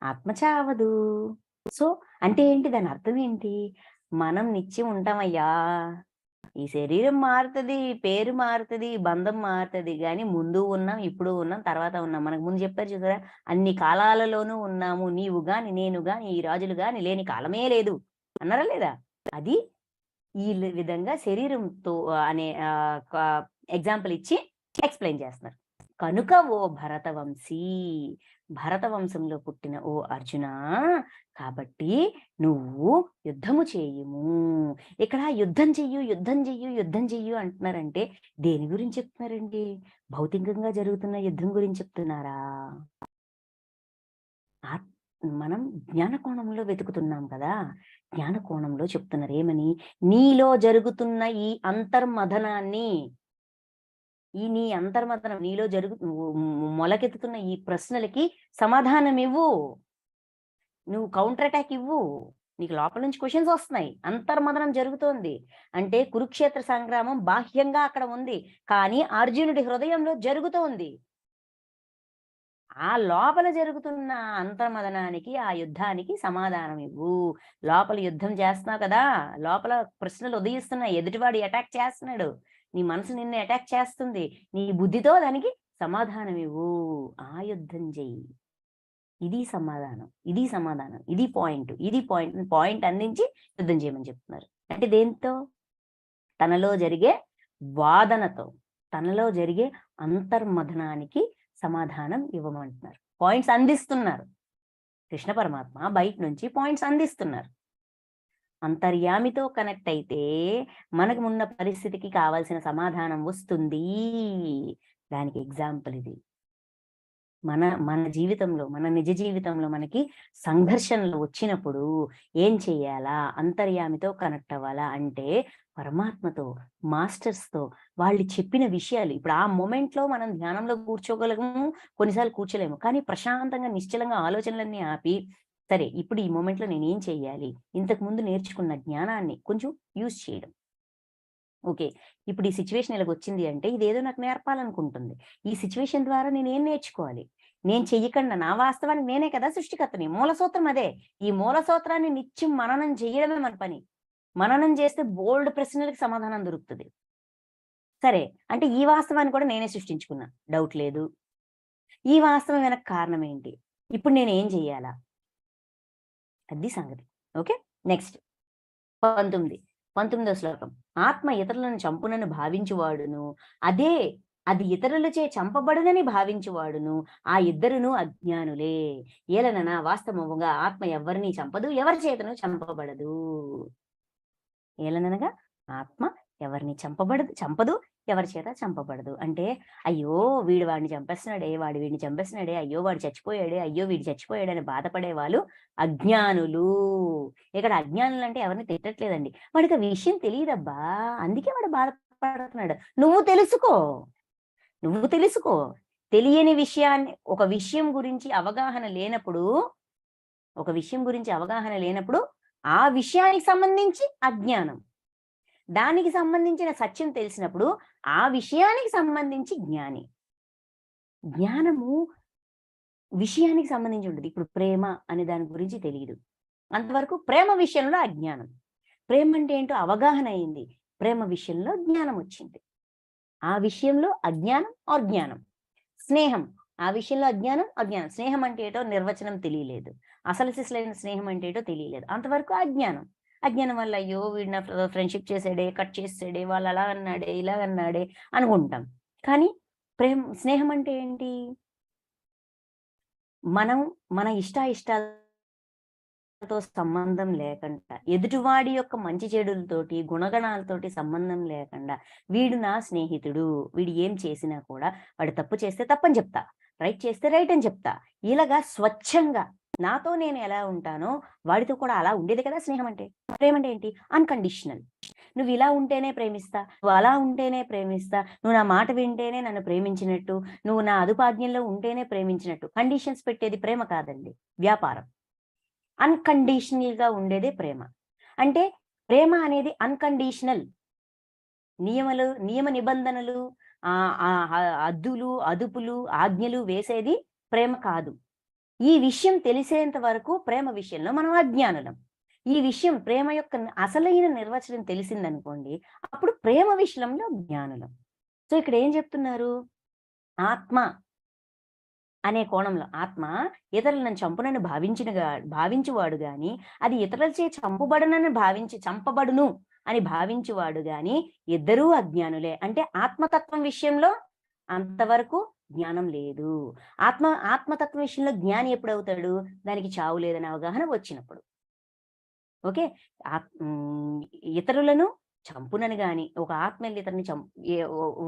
ఆత్మ చావదు. సో అంటే ఏంటి? దాని అర్థం ఏంటి? మనం నిత్యం ఉంటామయ్యా. ఈ శరీరం మారుతుంది, పేరు మారుతుంది, బంధం మారుతుంది, గాని ముందు ఉన్నాం, ఇప్పుడు ఉన్నాం, తర్వాత ఉన్నాం. మనకు ముందు చెప్పారు చూసారా, అన్ని కాలాలలోనూ ఉన్నాము, నీవు గాని, నేను గాని, ఈ రాజులు గాని లేని కాలమే లేదు అన్నారా లేదా? అది ఈ విధంగా శరీరంతో అనే ఎగ్జాంపుల్ ఇచ్చి ఎక్స్ప్లెయిన్ చేస్తున్నారు. కనుక ఓ భరతవంశీ, భరతవంశంలో పుట్టిన ఓ అర్జున, కాబట్టి నువ్వు యుద్ధము చేయుము. ఇక్కడ యుద్ధం చెయ్యు, యుద్ధం చెయ్యు, యుద్ధం చెయ్యు అంటున్నారంటే దేని గురించి చెప్తున్నారండి? భౌతికంగా జరుగుతున్న యుద్ధం గురించి చెప్తున్నారా? మనం జ్ఞాన కోణంలో వెతుకుతున్నాం కదా, జ్ఞాన కోణంలో చెప్తున్నారు ఏమని? నీలో జరుగుతున్న ఈ అంతర్మథనాన్ని, ఈ నీ అంతర్మథనం, నీలో మొలకెత్తుతున్న ఈ ప్రశ్నలకి సమాధానం ఇవ్వు. నువ్వు కౌంటర్ అటాక్ ఇవ్వు. నీకు లోపల నుంచి క్వశ్చన్స్ వస్తున్నాయి. అంతర్మథనం జరుగుతోంది అంటే కురుక్షేత్ర సంగ్రామం బాహ్యంగా అక్కడ ఉంది, కానీ అర్జునుడి హృదయంలో జరుగుతోంది. ఆ లోపల జరుగుతున్న అంతర్మథనానికి, ఆ యుద్ధానికి సమాధానం ఇవ్వు. లోపల యుద్ధం చేస్తున్నావు కదా, లోపల ప్రశ్నలు ఉదయిస్తున్నాయి, ఎదుటివాడు అటాక్ చేస్తున్నాడు, నీ మనసు నిన్ను అటాక్ చేస్తుంది, నీ బుద్ధితో దానికి సమాధానం ఇవ్వు. ఆ యుద్ధం చెయ్యి. ఇది సమాధానం, ఇది సమాధానం, ఇది పాయింట్, ఇది పాయింట్, పాయింట్ అందించి యుద్ధం చేయమని చెప్తున్నారు. అంటే దేంతో? తనలో జరిగే వాదనతో, తనలో జరిగే అంతర్మథనానికి సమాధానం ఇవ్వమంటున్నారు. పాయింట్స్ అందిస్తున్నారు. కృష్ణ పరమాత్మ బయట నుంచి పాయింట్స్ అందిస్తున్నారు. అంతర్యామితో కనెక్ట్ అయితే మనకు ఉన్న పరిస్థితికి కావాల్సిన సమాధానం వస్తుంది. దానికి ఎగ్జాంపుల్ ఇది. మన జీవితంలో, మన నిజ జీవితంలో మనకి సంఘర్షణలు వచ్చినప్పుడు ఏం చెయ్యాలా? అంతర్యామితో కనెక్ట్ అవ్వాలా అంటే పరమాత్మతో, మాస్టర్స్తో వాళ్ళు చెప్పిన విషయాలు. ఇప్పుడు ఆ మూమెంట్లో మనం ధ్యానంలో కూర్చోగలము, కొన్నిసార్లు కూర్చోలేము, కానీ ప్రశాంతంగా నిశ్చలంగా ఆలోచనలన్నీ ఆపి, సరే ఇప్పుడు ఈ మూమెంట్లో నేనేం చెయ్యాలి? ఇంతకు ముందు నేర్చుకున్న జ్ఞానాన్ని కొంచెం యూజ్ చేయడం. ఓకే, ఇప్పుడు ఈ సిచ్యువేషన్ ఇలాగ వచ్చింది అంటే ఇదేదో నాకు నేర్పాలనుకుంటుంది. ఈ సిచ్యువేషన్ ద్వారా నేనేం నేర్చుకోవాలి? నేను చెయ్యకుండా, నా వాస్తవానికి నేనే కదా సృష్టికర్తని. మూల సూత్రం అదే. ఈ మూల సూత్రాన్ని నిత్యం మననం చేయడమే మన పని. మననం చేస్తే బోల్డ్ ప్రశ్నలకు సమాధానం దొరుకుతుంది. సరే, అంటే ఈ వాస్తవాన్ని కూడా నేనే సృష్టించుకున్నా, డౌట్ లేదు. ఈ వాస్తవం వెనక కారణం ఏంటి? ఇప్పుడు నేను ఏం చెయ్యాలా? అది సంగతి. ఓకే, నెక్స్ట్ 19వ శ్లోకం. ఆత్మ ఇతరులను చంపునని భావించువాడును, అది ఇతరులచే చంపబడునని భావించువాడును, ఆ ఇద్దరును అజ్ఞానులే. ఏలనన వాస్తవముగా ఆత్మ ఎవరిని చంపదు, ఎవరి చేతను చంపబడదు. ఏలననగా ఆత్మ ఎవరిని చంపదు, ఎవరి చేత చంపబడదు. అంటే అయ్యో వీడు వాడిని చంపేస్తున్నాడే, వాడు వీడిని చంపేస్తున్నాడే, అయ్యో వాడు చచ్చిపోయాడే, అయ్యో వీడు చచ్చిపోయాడు అని బాధపడే వాళ్ళు అజ్ఞానులు. ఇక్కడ అజ్ఞానులు అంటే ఎవరిని తిట్టట్లేదండి, వాడికి ఆ విషయం తెలియదబ్బా, అందుకే వాడు బాధపడుతున్నాడు. నువ్వు తెలుసుకో. తెలియని విషయాన్ని, ఒక విషయం గురించి అవగాహన లేనప్పుడు ఆ విషయానికి సంబంధించి అజ్ఞానం, దానికి సంబంధించిన సత్యం తెలిసినప్పుడు ఆ విషయానికి సంబంధించి జ్ఞాని. జ్ఞానము విషయానికి సంబంధించి ఉంటుంది. ఇప్పుడు ప్రేమ అనే దాని గురించి తెలియదు, అంతవరకు ప్రేమ విషయంలో అజ్ఞానం. ప్రేమ అంటే ఏంటో అవగాహన అయింది, ప్రేమ విషయంలో జ్ఞానం వచ్చింది. ఆ విషయంలో అజ్ఞానం ఆర్ జ్ఞానం. స్నేహం, ఆ విషయంలో అజ్ఞానం. స్నేహం అంటే ఏటో నిర్వచనం తెలియలేదు, అసలు సిసలైన స్నేహం అంటే ఏటో తెలియలేదు, అంతవరకు అజ్ఞానం. అజ్ఞానం వల్ల అయ్యో వీడు నా ఫ్రెండ్షిప్ చేసాడే, కట్ చేసాడే, వాళ్ళు అలా అన్నాడే, ఇలా అన్నాడే అనుకుంటాం. కానీ స్నేహం అంటే ఏంటి? మనం మన ఇష్టాయిష్టాలతో సంబంధం లేకుండా, ఎదుటివాడి యొక్క మంచి చెడులతోటి, గుణగణాలతోటి సంబంధం లేకుండా, వీడు నా స్నేహితుడు, వీడు ఏం చేసినా కూడా, వాడు తప్పు చేస్తే తప్పని చెప్తా, రైట్ చేస్తే రైట్ అని చెప్తా. ఇలాగా స్వచ్ఛంగా నాతో నేను ఎలా ఉంటానో వాడితో కూడా అలా ఉండేది కదా స్నేహం అంటే. ప్రేమ అంటే ఏంటి? అన్కండిషనల్. నువ్వు ఇలా ఉంటేనే ప్రేమిస్తా, నువ్వు అలా ఉంటేనే ప్రేమిస్తా, నువ్వు నా మాట వింటేనే నన్ను ప్రేమించినట్టు, నువ్వు నా అదుపాజ్ఞంలో ఉంటేనే ప్రేమించినట్టు. కండిషన్స్ పెట్టేది ప్రేమ కాదండి, వ్యాపారం. అన్కండిషనల్ గా ఉండేదే ప్రేమ. అంటే ప్రేమ అనేది అన్కండిషనల్. నియమ నిబంధనలు, అద్దులు, అదుపులు, ఆజ్ఞలు వేసేది ప్రేమ కాదు. ఈ విషయం తెలిసేంత వరకు ప్రేమ విషయంలో మనం అజ్ఞానులం. ఈ విషయం, ప్రేమ యొక్క అసలైన నిర్వచనం తెలిసిందనుకోండి, అప్పుడు ప్రేమ విషయంలో జ్ఞానులం. సో ఇక్కడ ఏం చెప్తున్నారు? ఆత్మ అనే కోణంలో, ఆత్మ ఇతరులను చంపునని భావించువాడు గాని, అది ఇతరులచే చంపబడును అని భావించువాడు గాని, ఇద్దరూ అజ్ఞానులే. అంటే ఆత్మతత్వం విషయంలో అంతవరకు జ్ఞానం లేదు. ఆత్మతత్వం విషయంలో జ్ఞాని ఎప్పుడవుతాడు? దానికి చావు లేదనే అవగాహన వచ్చినప్పుడు. ఓకే. ఇతరులను చంపునని గాని, ఒక ఆత్మ ఎళ్లి ఇతరుని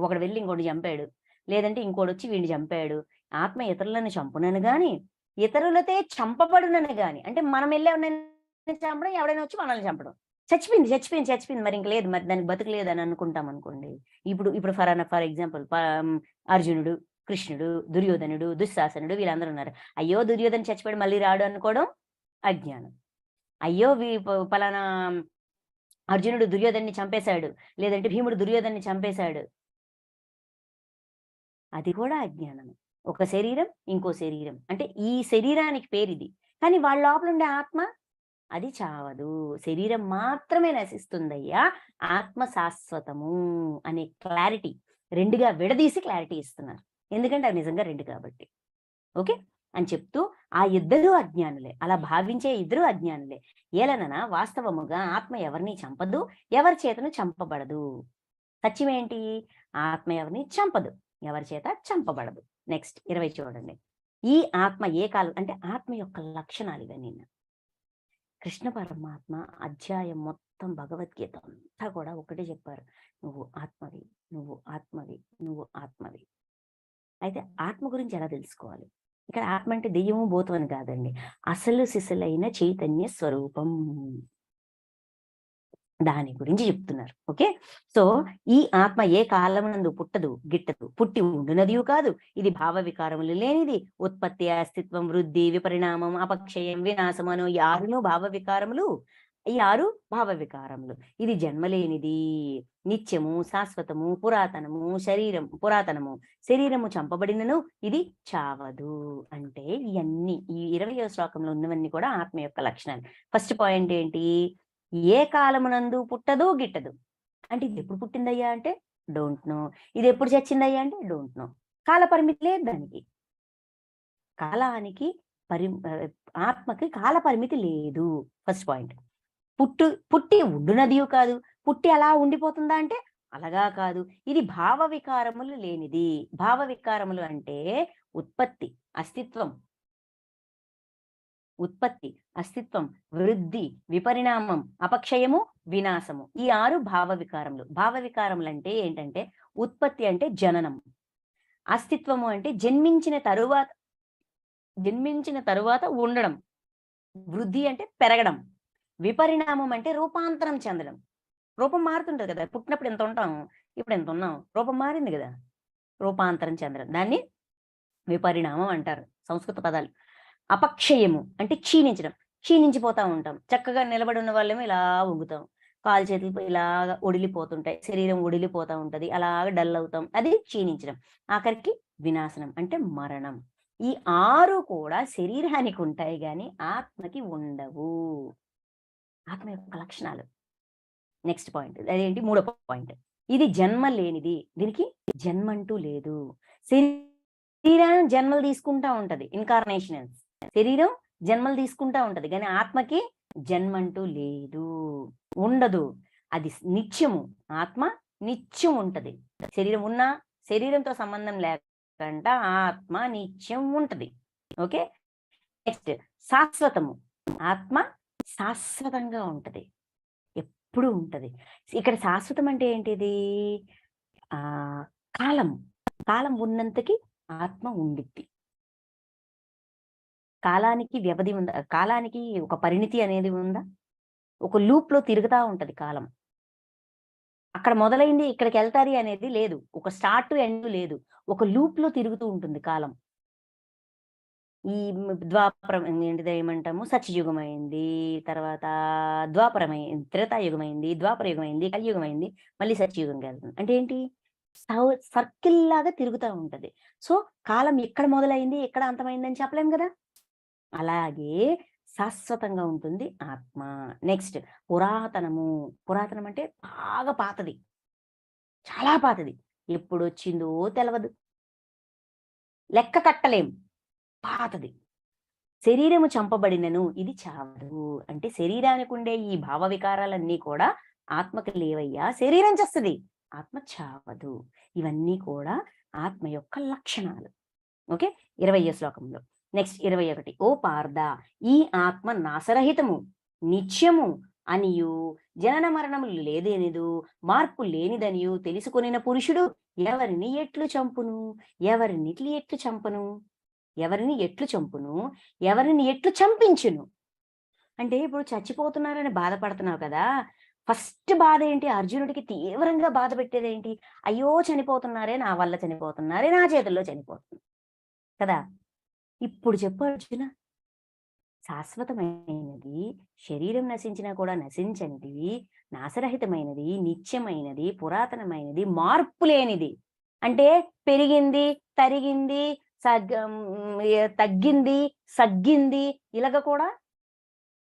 ఒకడు వెళ్లి ఇంకోడిని చంపాడు. లేదంటే ఇంకోడొచ్చి వీడిని చంపాడు. ఆత్మ ఇతరులను చంపునని గాని, ఇతరులతే చంపబడునని గాని, అంటే మనం ఎళ్లి ఎవరినైనా చంపడం, ఎవడైనా వచ్చి మనల్ని చంపడం. చచ్చిపోయింది. మరి ఇంక లేదు. మరి దానికి బతుకు లేదని అనుకుంటామనుకోండి. ఇప్పుడు ఫర్ ఎగ్జాంపుల్ అర్జునుడు, కృష్ణుడు, దుర్యోధనుడు, దుశ్శాసనుడు వీళ్ళందరూ ఉన్నారు. అయ్యో! దుర్యోధన చచ్చిపోయాడు మళ్ళీ రాడు అనుకోవడం అజ్ఞానం. అయ్యో! పలానా అర్జునుడు దుర్యోధనుడిని చంపేశాడు. లేదంటే భీముడు దుర్యోధనుడిని చంపేశాడు. అది కూడా అజ్ఞానమే. ఒక శరీరం, ఇంకో శరీరం. అంటే ఈ శరీరానికి పేరిది. కానీ వాళ్ళ లోపలుండే ఆత్మ అది చావదు. శరీరం మాత్రమే నశిస్తుందయ్యా. ఆత్మ శాశ్వతము అనే క్లారిటీ 2గా విడదీసి క్లారిటీ ఇస్తున్నారు. ఎందుకంటే అవి నిజంగా 2 కాబట్టి. ఓకే. అని చెప్తూ ఆ ఇద్దరూ అజ్ఞానులే. అలా భావించే ఇద్దరూ అజ్ఞానులే. ఏలనన వాస్తవముగా ఆత్మ ఎవరిని చంపదు, ఎవరి చేతను చంపబడదు. సత్యమేంటి? ఆత్మ ఎవరిని చంపదు, ఎవరి చేత చంపబడదు. నెక్స్ట్ 20 చూడండి. ఈ ఆత్మ ఏ కాలం అంటే ఆత్మ యొక్క లక్షణాలు ఇవన్నీ. కృష్ణ పరమాత్మ అధ్యాయం మొత్తం భగవద్గీత అంతా కూడా ఒకటే చెప్పారు. నువ్వు ఆత్మవి, నువ్వు ఆత్మవి, నువ్వు ఆత్మవి. అయితే ఆత్మ గురించి ఎలా తెలుసుకోవాలి? ఇక్కడ ఆత్మ అంటే దెయ్యము, భూతం అని కాదండి. అసలు సిసలైన చైతన్య స్వరూపం. దాని గురించి చెప్తున్నారు. ఓకే. సో ఈ ఆత్మ ఏ కాలమునందు పుట్టదు, గిట్టదు, పుట్టి ఉండునదియు కాదు. ఇది భావ వికారములు లేనిది. ఉత్పత్తి, అస్తిత్వం, వృద్ధి, విపరిణామం, అపక్షయం, వినాశం అను 6 భావ వికారములు. ఈ 6 భావ వికారములు. ఇది జన్మలేనిది, నిత్యము, శాశ్వతము, పురాతనము. శరీరము చంపబడినను ఇది చావదు. అంటే ఇవన్నీ ఈ 20వ శ్లోకంలో ఉన్నవన్నీ కూడా ఆత్మ యొక్క లక్షణాలు. ఫస్ట్ పాయింట్ ఏంటి? ఏ కాలమునందు పుట్టదు, గిట్టదు. అంటే ఇది ఎప్పుడు పుట్టిందయ్యా అంటే డోంట్ నో. ఇది ఎప్పుడు చచ్చిందయ్యా అంటే డోంట్ నో. కాల పరిమితి లేదు దానికి. కాలానికి ఆత్మకి కాల పరిమితి లేదు. First point. పుట్టి ఉండునదియు కాదు. పుట్టి అలా ఉండిపోతుందా అంటే అలాగా కాదు. ఇది భావ వికారములు లేనిది. భావ వికారములు అంటే ఉత్పత్తి, అస్తిత్వం, వృద్ధి, విపరిణామం, అపక్షయము, వినాశము. ఈ 6 భావ వికారములు. భావ వికారములు అంటే ఏంటంటే ఉత్పత్తి అంటే జననం, అస్తిత్వము అంటే జన్మించిన తరువాత ఉండడం, వృద్ధి అంటే పెరగడం, విపరిణామం అంటే రూపాంతరం చెందడం. రూపం మారుతుంటది కదా. పుట్టినప్పుడు ఎంత ఉంటాం, ఇప్పుడు ఎంత ఉన్నాం. రూపం మారింది కదా. రూపాంతరం చెందడం, దాన్ని విపరిణామం అంటారు సంస్కృత పదాలు. అపక్షయము అంటే క్షీణించిపోతా ఉంటాం. చక్కగా నిలబడి ఉన్న వాళ్ళేమో ఇలా వంగుతాం, కాలు చేతులు ఇలాగా ఒడిలిపోతుంటాయి, శరీరం ఒడిలిపోతా ఉంటది, అలాగా డల్ అవుతాం. అది క్షీణించడం. ఆఖరికి వినాశనం అంటే మరణం. ఈ 6 కూడా శరీరానికి ఉంటాయి గాని ఆత్మకి ఉండవు. ఆత్మ యొక్క లక్షణాలు. నెక్స్ట్ పాయింట్ అదేంటి? 3వ పాయింట్. ఇది జన్మ లేనిది. దీనికి జన్మంటూ లేదు. శరీరం జన్మలు తీసుకుంటా ఉంటది, ఇన్కార్నేషన్స్. శరీరం జన్మలు తీసుకుంటా ఉంటది కానీ ఆత్మకి జన్మంటూ లేదు, ఉండదు. అది నిత్యము. ఆత్మ నిత్యం ఉంటది. శరీరం ఉన్నా శరీరంతో సంబంధం లేకుండా ఆత్మ నిత్యం ఉంటది. ఓకే. నెక్స్ట్ శాశ్వతము. ఆత్మ శాశ్వతంగా ఉంటది, ఎప్పుడు ఉంటది. ఇక్కడ శాశ్వతం అంటే ఏంటిది? కాలం ఉన్నంతకి ఆత్మ ఉండిద్ది. కాలానికి వ్యవధి ఉందా? కాలానికి ఒక పరిణితి అనేది ఉందా? ఒక లూప్ లో తిరుగుతా ఉంటది కాలం. అక్కడ మొదలైంది ఇక్కడికి వెళ్తాది అనేది లేదు. ఒక స్టార్ట్ ఎండ్ లేదు. ఒక లూప్ లో తిరుగుతూ ఉంటుంది కాలం. ఈ ద్వాపరం ఏంటిది ఏమంటాము? సత్యయుగం అయింది, తర్వాత త్రేతాయుగం అయింది, ద్వాపర యుగం అయింది, కలియుగం అయింది, మళ్ళీ సత్యయుగంకి వెళ్తుంది. అంటే ఏంటి? సర్కిల్ లాగా తిరుగుతా ఉంటది. సో కాలం ఎక్కడ మొదలైంది, ఎక్కడ అంతమైందని చెప్పలేం కదా. అలాగే శాశ్వతంగా ఉంటుంది ఆత్మ. నెక్స్ట్ పురాతనం అంటే బాగా పాతది, చాలా పాతది. ఎప్పుడొచ్చిందో తెలవదు, లెక్క కట్టలేం, పాతది. శరీరము చంపబడినను ఇది చావదు. అంటే శరీరానికి ఉండే ఈ భావ వికారాలన్నీ కూడా ఆత్మకి లేవయ్యా. శరీరం చేస్తుంది, ఆత్మ చావదు. ఇవన్నీ కూడా ఆత్మ యొక్క లక్షణాలు. ఓకే, 20వ శ్లోకంలో. నెక్స్ట్ 21. ఓ పార్థ, ఈ ఆత్మ నాశరహితము, నిత్యము అనియు, జనన మరణములు లేదేనిదు, మార్పు లేనిదనియు తెలుసుకొనిన పురుషుడు ఎవరిని ఎట్లు చంపును? ఎవరిని ఎట్లు చంపను? ఎవరిని ఎట్లు చంపును? ఎవరిని ఎట్లు చంపించును? అంటే ఇప్పుడు చచ్చిపోతున్నారని బాధపడుతున్నావు కదా! ఫస్ట్ బాధ ఏంటి? అర్జునుడికి తీవ్రంగా బాధ పెట్టేదేంటి? అయ్యో! చనిపోతున్నారే, నా వల్ల చనిపోతున్నారే, నా చేతుల్లో చనిపోతున్నారు కదా! ఇప్పుడు చెప్పు అర్జున, శాశ్వతమైనది, శరీరం నశించినా కూడా నశించనిది, నాశరహితమైనది, నిత్యమైనది, పురాతనమైనది, మార్పు లేనిది. అంటే పెరిగింది, తరిగింది, తగ్గింది, సగ్గింది, ఇలాగ కూడా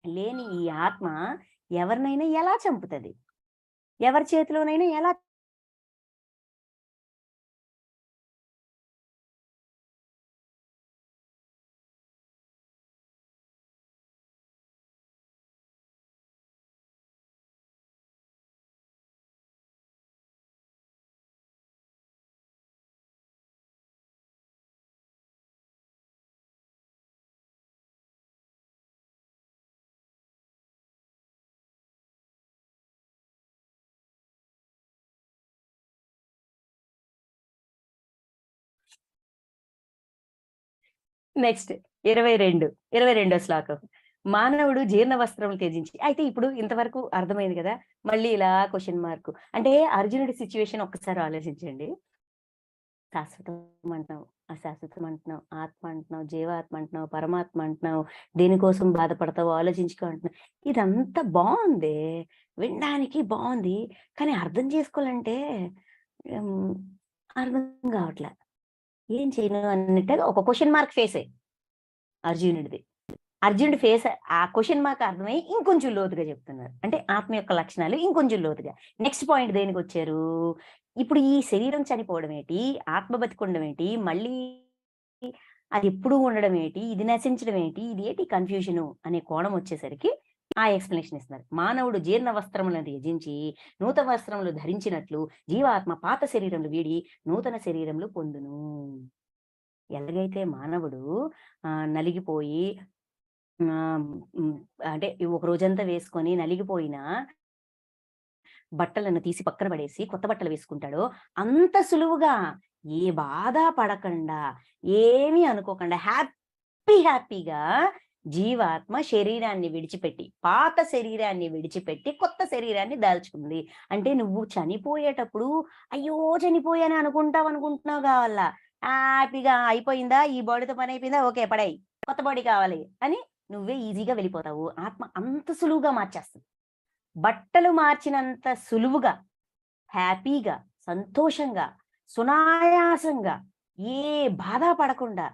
లేని ఈ ఆత్మ ఎవరినైనా ఎలా చంపుతది? ఎవరి చేతిలోనైనా ఎలా? నెక్స్ట్ 22వ శ్లోకం. మానవుడు జీర్ణ వస్త్రములు త్యజించి, అయితే ఇప్పుడు ఇంతవరకు అర్థమైంది కదా! మళ్ళీ ఇలా క్వెషన్ మార్క్. అంటే అర్జునుడి సిట్యుయేషన్ ఒక్కసారి ఆలోచించండి. శాశ్వతం అంటున్నావు, అశాశ్వతం అంటున్నావు, ఆత్మ అంటున్నావు, జీవాత్మ అంటున్నావు, పరమాత్మ అంటున్నావు, దేనికోసం బాధపడతావో ఆలోచించుకో అంటున్నావు. ఇదంతా బావుందే! వినడానికి బావుంది. కానీ అర్థం చేసుకోవాలంటే హ్మ్, అర్థం కావట్లే. ఏం చేయను అన్నట్టుగా ఒక క్వెషన్ మార్క్ ఫేసే అర్జునుడిది. అర్జునుడి ఫేస్ ఆ క్వెషన్ మార్క్ అర్థమై ఇంకొంచెం లోతుగా చెప్తున్నారు. అంటే ఆత్మ యొక్క లక్షణాలు ఇంకొంచెం లోతుగా. నెక్స్ట్ పాయింట్ దేనికొచ్చారు? ఇప్పుడు ఈ శరీరం చనిపోవడం ఏంటి? ఆత్మ బతికుండడం ఏంటి? మళ్ళీ అది ఎప్పుడూ ఉండడం ఏంటి? ఇది నశించడం ఏంటి? ఇది ఏంటి కన్‌ఫ్యూజను అనే కోణం వచ్చేసరికి ఆ ఎక్స్‌ప్లనేషన్ ఇస్తున్నారు. మానవుడు జీర్ణ వస్త్రములను త్యజించి నూతన వస్త్రములు ధరించినట్లు జీవాత్మ పాత శరీరములు వీడి నూతన శరీరములు పొందును. ఎలాగైతే మానవుడు నలిగిపోయి హ్మ్. అంటే ఒక రోజంతా వేసుకొని నలిగిపోయిన బట్టలను తీసి పక్కన పడేసి కొత్త బట్టలు వేసుకుంటాడో, అంత సులువుగా ఏ బాధ పడకుండా, ఏమీ అనుకోకుండా హ్యాపీగా జీవాత్మ శరీరాన్ని విడిచిపెట్టి, పాత శరీరాన్ని విడిచిపెట్టి కొత్త శరీరాన్ని దాల్చుకుంది. అంటే నువ్వు చనిపోయేటప్పుడు అయ్యో! చనిపోయాను అనుకుంటున్నావు గావల్లా. హ్యాపీగా అయిపోయిందా? ఈ బాడీతో పనయిపోయిందా? ఓకే. పడేయి. కొత్త బాడీ కావాలి అని నువ్వే ఈజీగా వెళ్ళిపోతావు. ఆత్మ అంత సులువుగా మార్చేస్తది. బట్టలు మార్చినంత సులువుగా, హ్యాపీగా, సంతోషంగా, సునాయాసంగా, ఏ బాధ పడకుండా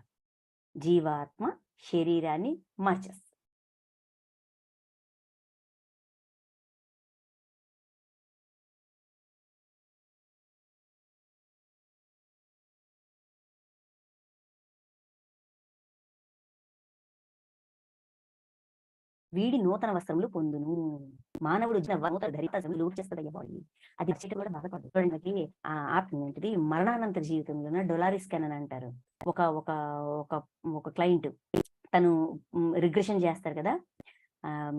జీవాత్మ శరీరాన్ని మార్చేస్తది. వీడి నూతన వస్త్రములు పొందును. మానవుడు నూతన ధరిత లూట్ చేస్తదయ్యా బాడీ. అది చీకటి కూడా బాధపడదు. చూడండి మనకి ఆత్మ ఏంటిది మరణానంతర జీవితంలోన డొలారిస్ కెనన్ అంటారు. ఒక ఒక ఒక ఒక క్లయింట్ తను రిగ్రెషన్ చేస్తారు కదా!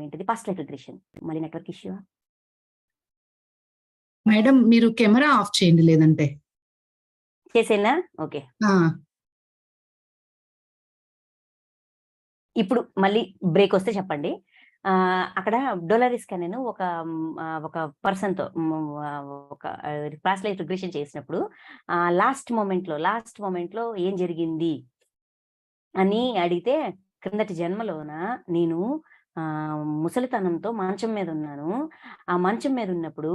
ఏంటిది పాస్ట్ లైఫ్ రిగ్రెషన్. మళ్ళీ నెట్వర్క్ ఇష్యూవా? మేడం మీరు కెమెరా ఆఫ్ చేయండి లేదంటే. చేసేనా? ఓకే. ఆ! ఇప్పుడు మళ్ళీ బ్రేకొస్తే చెప్పండి. అక్కడ డొలారిస్ కెనన్ ఒక పర్సన్‌తో ఒక పాస్ట్ లైఫ్ రిగ్రెషన్ చేసినప్పుడు లాస్ట్ మొమెంట్‌లో ఏం జరిగింది అని అడిగితే, క్రిందటి జన్మలోన నేను ముసలితనంతో మంచం మీదున్నాను. ఆ మంచం మీదున్నప్పుడు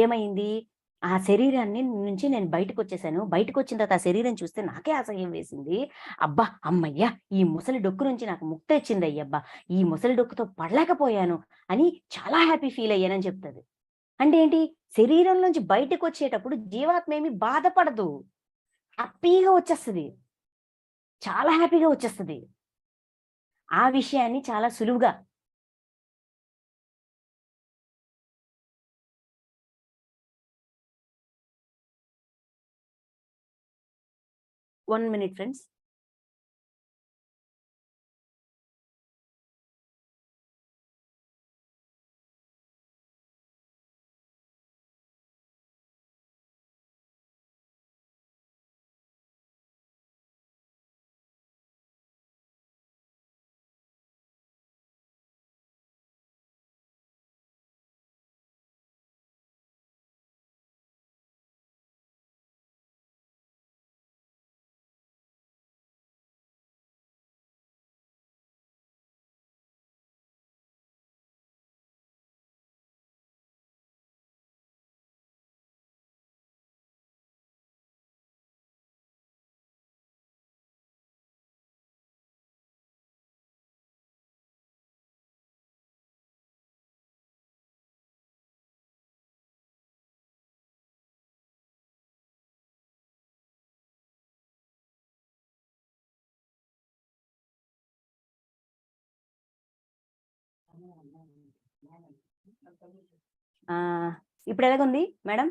ఏమైంది? ఆ శరీరాన్ని నుంచి నేను బయటకొచ్చేసాను. బయటకొచ్చిన తర్వాత ఆ శరీరం చూస్తే నాకే అసహ్యం వేసింది. అబ్బా! హమ్మయ్య! ఈ ముసలి డొక్కు నుంచి నాకు ముక్తొచ్చిందయ్యబ్బా! ఈ ముసలి డొక్కుతో పడలేకపోయాను అని చాలా హ్యాపీ ఫీల్ అయ్యానని చెప్తది. అంటే ఏంటి? శరీరం నుంచి బయటకొచ్చేటప్పుడు జీవాత్మ ఏమి బాధపడదు. హ్యాపీగా వచ్చేస్తది. చాలా హ్యాపీగా వచ్చేస్తది. ఆ విషయాన్ని చాలా సులువుగా 1 minute ఫ్రెండ్స్. ఇప్పుడు ఎలాగుంది మేడం?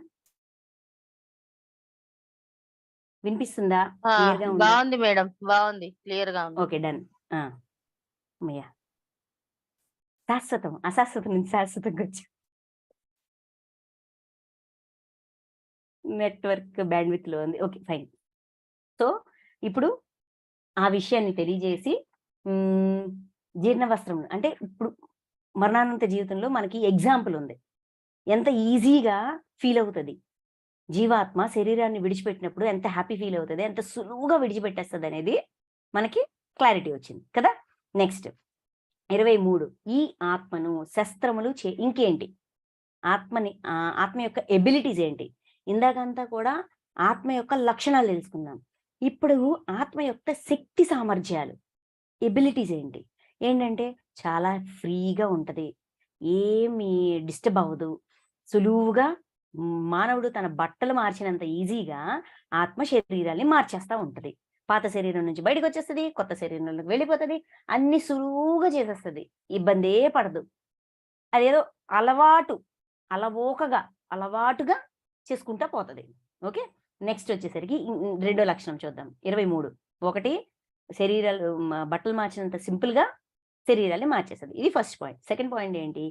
వినిపిస్తుందా? క్లియర్‌గా ఉందా? బాగుంది మేడం, బాగుంది, క్లియర్ గా ఉంది. Okay, done. శాశ్వతం అశాశ్వతం నుంచి శాశ్వతంగా వచ్చి నెట్వర్క్ బ్యాండ్విత్ లో ఉంది. Okay, fine. సో ఇప్పుడు ఆ విషయాన్ని తెలియజేసి జీర్ణవస్త్రం అంటే ఇప్పుడు మరణానంత జీవితంలో మనకి ఎగ్జాంపుల్ ఉంది. ఎంత ఈజీగా ఫీల్ అవుతుంది జీవాత్మ శరీరాన్ని విడిచిపెట్టినప్పుడు, ఎంత హ్యాపీ ఫీల్ అవుతుంది, ఎంత సులువుగా విడిచిపెట్టేస్తుంది అనేది మనకి క్లారిటీ వచ్చింది కదా. నెక్స్ట్ 23, ఈ ఆత్మను శస్త్రములు ఇంకేంటి ఆత్మ యొక్క ఎబిలిటీస్ ఏంటి? ఇందాకంతా కూడా ఆత్మ యొక్క లక్షణాలు తెలుసుకున్నాం. ఇప్పుడు ఆత్మ యొక్క శక్తి సామర్థ్యాలు, ఎబిలిటీస్ ఏంటంటే చాలా ఫ్రీగా ఉంటది, ఏమి డిస్టర్బ్ అవ్వదు, సులువుగా మానవుడు తన బట్టలు మార్చినంత ఈజీగా ఆత్మ శరీరాన్ని మార్చేస్తా ఉంటది. పాత శరీరం నుంచి బయటకు వచ్చేస్తుంది, కొత్త శరీరంలోకి వెళ్ళిపోతుంది, అన్ని సులువుగా చేసేస్తుంది, ఇబ్బందే పడదు. అదేదో అలవాటుగా చేసుకుంటా పోతుంది. ఓకే, నెక్స్ట్ వచ్చేసరికి రెండో లక్షణం చూద్దాం. 23, ఒకటి శరీరాలు బట్టలు మార్చినంత సింపుల్ గా శరీరాన్ని మార్చేస్తుంది. ఇది ఫస్ట్ పాయింట్. సెకండ్ పాయింట్ ఏంటి?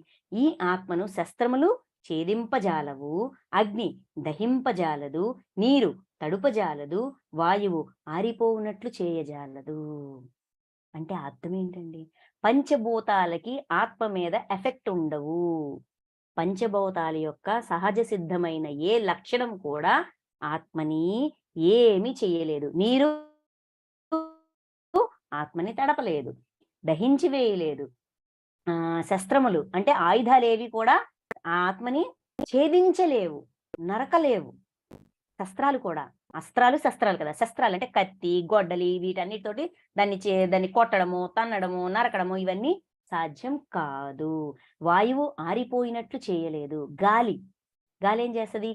ఈ ఆత్మను శస్త్రములు ఛేదింపజాలవు, అగ్ని దహింపజాలదు, నీరు తడుపజాలదు, వాయువు ఆరిపోవునట్లు చేయజాలదు. అంటే అర్థం ఏంటండి? పంచభూతాలకి ఆత్మ మీద ఎఫెక్ట్ ఉండవు. పంచభూతాల యొక్క సహజ సిద్ధమైన ఏ లక్షణం కూడా ఆత్మని ఏమీ చేయలేదు. నీరు ఆత్మని తడపలేదు, దహించి వేయలేదు. శస్త్రములు అంటే ఆయుధాలు ఏవి కూడా ఆత్మని ఛేదించలేవు, నరకలేవు. శస్త్రాలు కూడా, శస్త్రాలు కదా. శస్త్రాలు అంటే కత్తి, గొడ్డలి, వీటన్నిటితోటి దాన్ని కొట్టడము, తన్నడము, నరకడము ఇవన్నీ సాధ్యం కాదు. వాయువు ఆరిపోయినట్లు చేయలేదు. గాలి ఏం చేస్తుంది?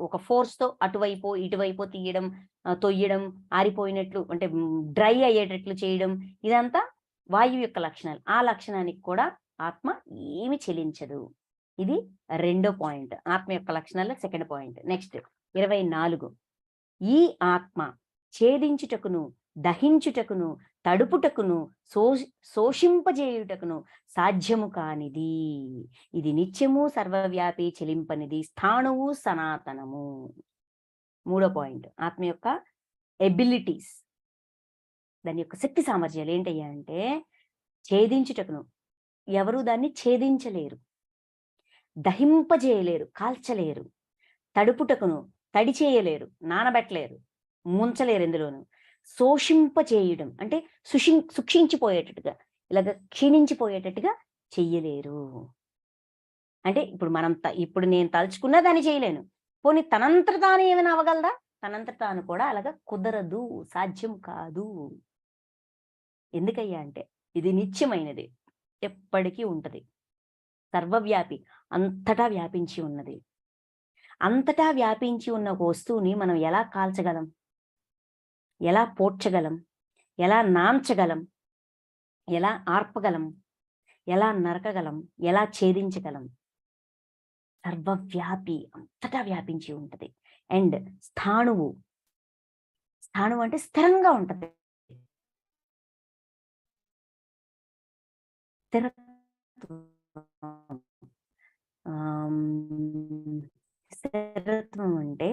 ఒక ఫోర్స్ తో అటువైపు ఇటువైపు తీయడం, తొయ్యడం, ఆరిపోయినట్లు అంటే డ్రై అయ్యేటట్లు చేయడం, ఇదంతా వాయువు యొక్క లక్షణాలు. ఆ లక్షణానికి కూడా ఆత్మ ఏమి చెలించదు. ఇది రెండో పాయింట్, ఆత్మ యొక్క లక్షణాల్లో సెకండ్ పాయింట్. నెక్స్ట్ 24, ఈ ఆత్మ ఛేదించుటకును, దహించుటకును, తడుపుటకును, శోషింపజేయుటకును సాధ్యము కానిది. ఇది నిత్యము, సర్వవ్యాపి, చెలింపనిది, స్థాణువు, సనాతనము. మూడో పాయింట్, ఆత్మ యొక్క ఎబిలిటీస్, దాని యొక్క శక్తి సామర్థ్యాలు ఏంటయ్యా అంటే ఛేదించుటకును, ఎవరు దాన్ని ఛేదించలేరు, దహింపజేయలేరు, కాల్చలేరు, తడుపుటకును, తడి చేయలేరు, నానబెట్టలేరు, ముంచలేరు, ఎందులోను శోషింపచేయడం అంటే సుక్షించిపోయేటట్టుగా, ఇలాగ క్షీణించిపోయేటట్టుగా చెయ్యలేరు. అంటే ఇప్పుడు నేను తలుచుకున్నా దాన్ని చేయలేను, పోనీ తనంతట తాను ఏమైనా అవ్వగలదా? తనంతట తాను కూడా అలాగా కుదరదు, సాధ్యం కాదు. ఎందుకయ్యా అంటే ఇది నిత్యమైనది, ఎప్పటికీ ఉంటది, సర్వవ్యాపి, అంతటా వ్యాపించి ఉన్నది. అంతటా వ్యాపించి ఉన్న ఒక వస్తువుని మనం ఎలా కాల్చగలం, ఎలా పోడ్చగలం, ఎలా నాంచగలం, ఎలా ఆర్పగలం, ఎలా నరకగలం, ఎలా ఛేదించగలం? సర్వవ్యాపి, అంతటా వ్యాపించి ఉంటది. అండ్ స్థాణువు స్థాణువు అంటే స్థిరంగా ఉంటది. స్థిరత్వం అంటే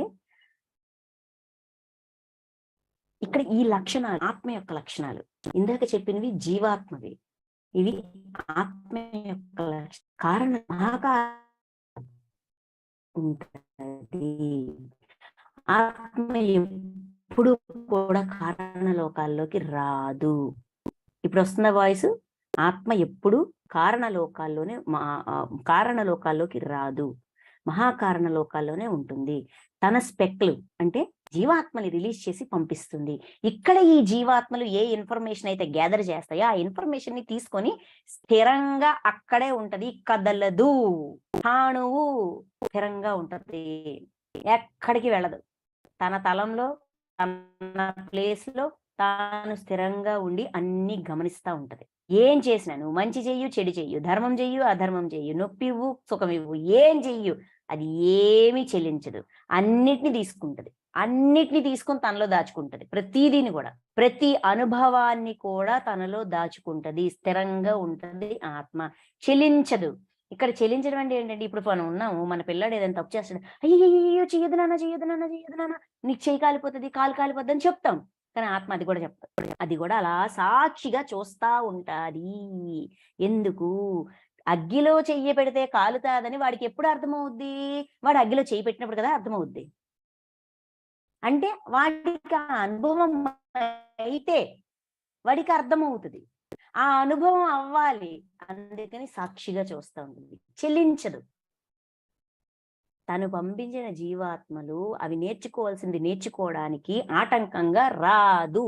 ఇక్కడ ఈ లక్షణాలు ఆత్మ యొక్క లక్షణాలు. ఇందాక చెప్పినవి జీవాత్మవి, ఇవి ఆత్మ యొక్క కారణం ఉంటది. ఆత్మ ఎప్పుడు కూడా కారణ లోకాల్లోకి రాదు. ఇప్పుడు వస్తున్న వాయిస్, ఆత్మ ఎప్పుడు కారణ లోకాల్లోకి రాదు, మహాకారణ లోకాల్లోనే ఉంటుంది. తన స్పెక్లు అంటే జీవాత్మని రిలీజ్ చేసి పంపిస్తుంది. ఇక్కడ ఈ జీవాత్మలు ఏ ఇన్ఫర్మేషన్ అయితే గ్యాదర్ చేస్తాయో ఆ ఇన్ఫర్మేషన్ ని తీసుకొని స్థిరంగా అక్కడే ఉంటది, కదలదు. స్థాణువు స్థిరంగా ఉంటది, ఎక్కడికి వెళ్ళదు. తన తలంలో, తన ప్లేస్ లో తాను స్థిరంగా ఉండి అన్ని గమనిస్తా ఉంటది. ఏం చేసినా నువ్వు మంచి చెయ్యు, చెడు చెయ్యు, ధర్మం చెయ్యు, అధర్మం చెయ్యు, నొప్పివ్వు, సుఖమివ్వు, ఏం చెయ్యు, అది ఏమీ చెల్లించదు. అన్నిటిని తీసుకుంటది, అన్నిటిని తీసుకొని తనలో దాచుకుంటది. ప్రతిదీని కూడా, ప్రతి అనుభవాన్ని కూడా తనలో దాచుకుంటది, స్థిరంగా ఉంటది ఆత్మ, చెల్లించదు. ఇక్కడ చెల్లించడం అంటే ఏంటంటే, ఇప్పుడు మనం ఉన్నాము, మన పిల్లాడు ఏదైనా తప్పు చేస్తాడు, అయ్యో చెయ్యదు నాన్న, చెయ్యదు నాన్న, చెయ్యదు నాన్న, నీకు చెయ్యి కాలిపోతుంది, కాలు కాలిపోద్ది అని చెప్తాం. కానీ ఆత్మ అది కూడా చెప్తాడు, అది కూడా అలా సాక్షిగా చూస్తా ఉంటాది. ఎందుకు? అగ్గిలో చెయ్యి పెడితే కాలుతాదని వాడికి ఎప్పుడు అర్థమవుద్ది? వాడు అగ్గిలో చెయ్యి పెట్టినప్పుడు కదా అర్థమవుద్ది. అంటే వాడికి ఆ అనుభవం అయితే వాడికి అర్థమవుతుంది. ఆ అనుభవం అవ్వాలి, అందుకని సాక్షిగా చూస్తూ ఉంటుంది, చెల్లించదు. తను పంపించిన జీవాత్మలు అవి నేర్చుకోవాల్సింది నేర్చుకోవడానికి ఆటంకంగా రాదు,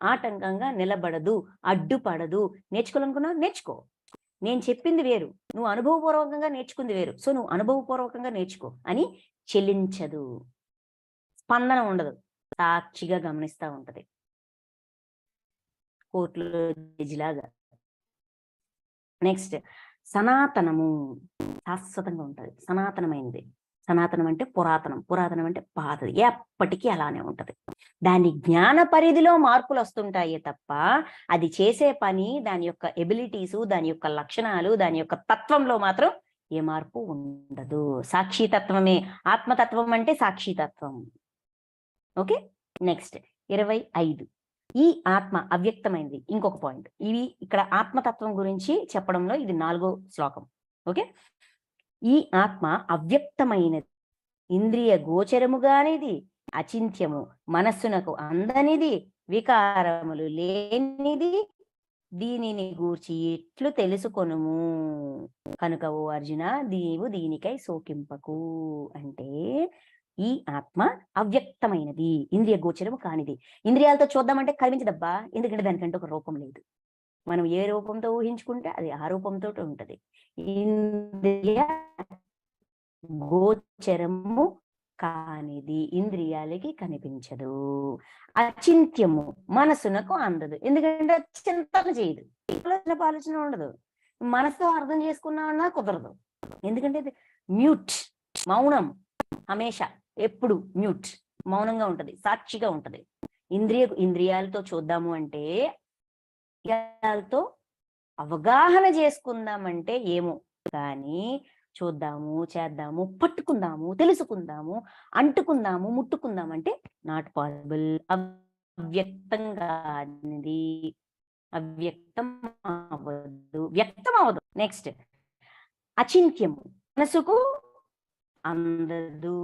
ఆటంకంగా నిలబడదు, అడ్డుపడదు. నేర్చుకోవాలనుకున్నావు నేర్చుకో, నేను చెప్పింది వేరు, నువ్వు అనుభవపూర్వకంగా నేర్చుకుంది వేరు, సో నువ్వు అనుభవపూర్వకంగా నేర్చుకో అని చెల్లించదు. స్పందన ఉండదు, సాక్షిగా గమనిస్తూ ఉంటది, కోర్టులో జడ్జిలాగా. నెక్స్ట్ సనాతనము, శాశ్వతంగా ఉంటది, సనాతనమైనది. సనాతనం అంటే పురాతనం, పురాతనం అంటే పాతది, ఎప్పటికీ అలానే ఉంటది. దాని జ్ఞాన పరిధిలో మార్పులు వస్తుంటాయే తప్ప అది చేసే పని, దాని యొక్క ఎబిలిటీసు, దాని యొక్క లక్షణాలు, దాని యొక్క తత్వంలో మాత్రం ఏ మార్పు ఉండదు. సాక్షితత్వమే ఆత్మతత్వం అంటే సాక్షితత్వం. Okay, next 25. ఈ ఆత్మ అవ్యక్తమైనది. ఇంకొక పాయింట్, ఇవి ఇక్కడ ఆత్మతత్వం గురించి చెప్పడంలో ఇది 4వ శ్లోకం. ఓకే, ఈ ఆత్మ అవ్యక్తమైనది, ఇంద్రియ గోచరముగానిది, అచింత్యము, మనస్సునకు అందనిది, వికారములు లేనిది, దీనిని గూర్చి ఎట్లు తెలుసుకొనుము. కనుక ఓ అర్జున, నీవు దీనికై శోకింపకు. అంటే ఈ ఆత్మ అవ్యక్తమైనది, ఇంద్రియ గోచరము కానిది. ఇంద్రియాలతో చూద్దామంటే కనిపించదబ్బా, ఎందుకంటే దానికంటే ఒక రూపం లేదు. మనం ఏ రూపంతో ఊహించుకుంటే అది ఆ రూపంతో ఉంటది. ఇంద్రియ గోచరము కానిది, ఇంద్రియాలకి కనిపించదు. అచింత్యము, మనసునకు అందదు, ఎందుకంటే చింతన చేయదు, ఆలోచన ఉండదు. మనసుతో అర్థం చేసుకున్నామన్నా కుదరదు, ఎందుకంటే మ్యూట్, మౌనం, హమేషా ఎప్పుడు మ్యూట్, మౌనంగా ఉంటది, సాక్షిగా ఉంటది. ఇంద్రియాలతో చూద్దాము అంటే, ఇంద్రియాలతో అవగాహన చేసుకుందామంటే ఏమో, కానీ చూద్దాము, చేద్దాము, పట్టుకుందాము, తెలుసుకుందాము, అంటుకుందాము, ముట్టుకుందాం అంటే నాట్ పాసిబుల్. అవ్యక్తంగా అనేది అవ్యక్తం అవ్వదు, వ్యక్తం అవ్వదు. నెక్స్ట్ అచింత్యము, మనసుకు అందదు,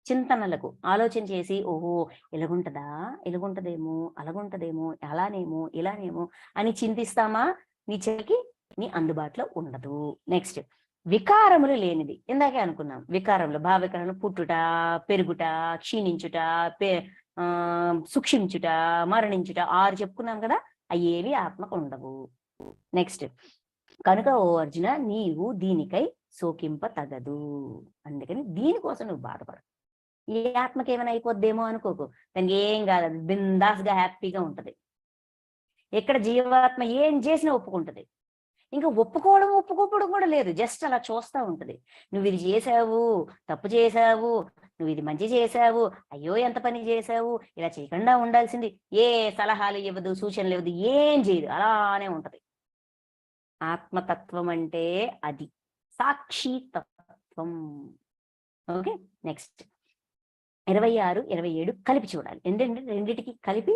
చింతనలకు, ఆలోచన చేసి ఓహో ఎలాగుంటదా, ఎలాగుంటదేమో, అలాగుంటదేమో, అలానేమో, ఇలానేమో అని చింతిస్తామా, నీ చెవికి నీ అందుబాటులో ఉండదు. నెక్స్ట్ వికారములు లేనిది. ఇందాకే అనుకున్నాం, వికారములు, భావికారములు, పుట్టుట, పెరుగుట, క్షీణించుట, సూక్షించుట, మరణించుట, 6 చెప్పుకున్నాం కదా, అయ్యేవి ఆత్మకు ఉండవు. నెక్స్ట్ కనుక ఓ అర్జున, నీవు దీనికై శోకింప తగదు. అందుకని దీనికోసం నువ్వు బాధపడ. ఏ ఆత్మకి ఏమైనా అయిపోద్దేమో అనుకోకు, దానికి ఏం కాదు, అది బిందాస్ గా హ్యాపీగా ఉంటది. ఎక్కడ జీవాత్మ ఏం చేసినా ఒప్పుకుంటది, ఇంకా ఒప్పుకోవడం కూడా లేదు, జస్ట్ అలా చూస్తా ఉంటది. నువ్వు ఇది చేసావు, తప్పు చేసావు, నువ్వు ఇది మంచి చేశావు, అయ్యో ఎంత పని చేశావు, ఇలా చేయకుండా ఉండాల్సింది, ఏ సలహాలు ఇవ్వదు, సూచనలు ఇవ్వదు, ఏం చేయదు, అలానే ఉంటది. ఆత్మతత్వం అంటే అది, సాక్షి తత్వం. ఓకే, నెక్స్ట్ 26, 27 కలిపి చూడాలి. ఎందుకంటే రెండిటికి కలిపి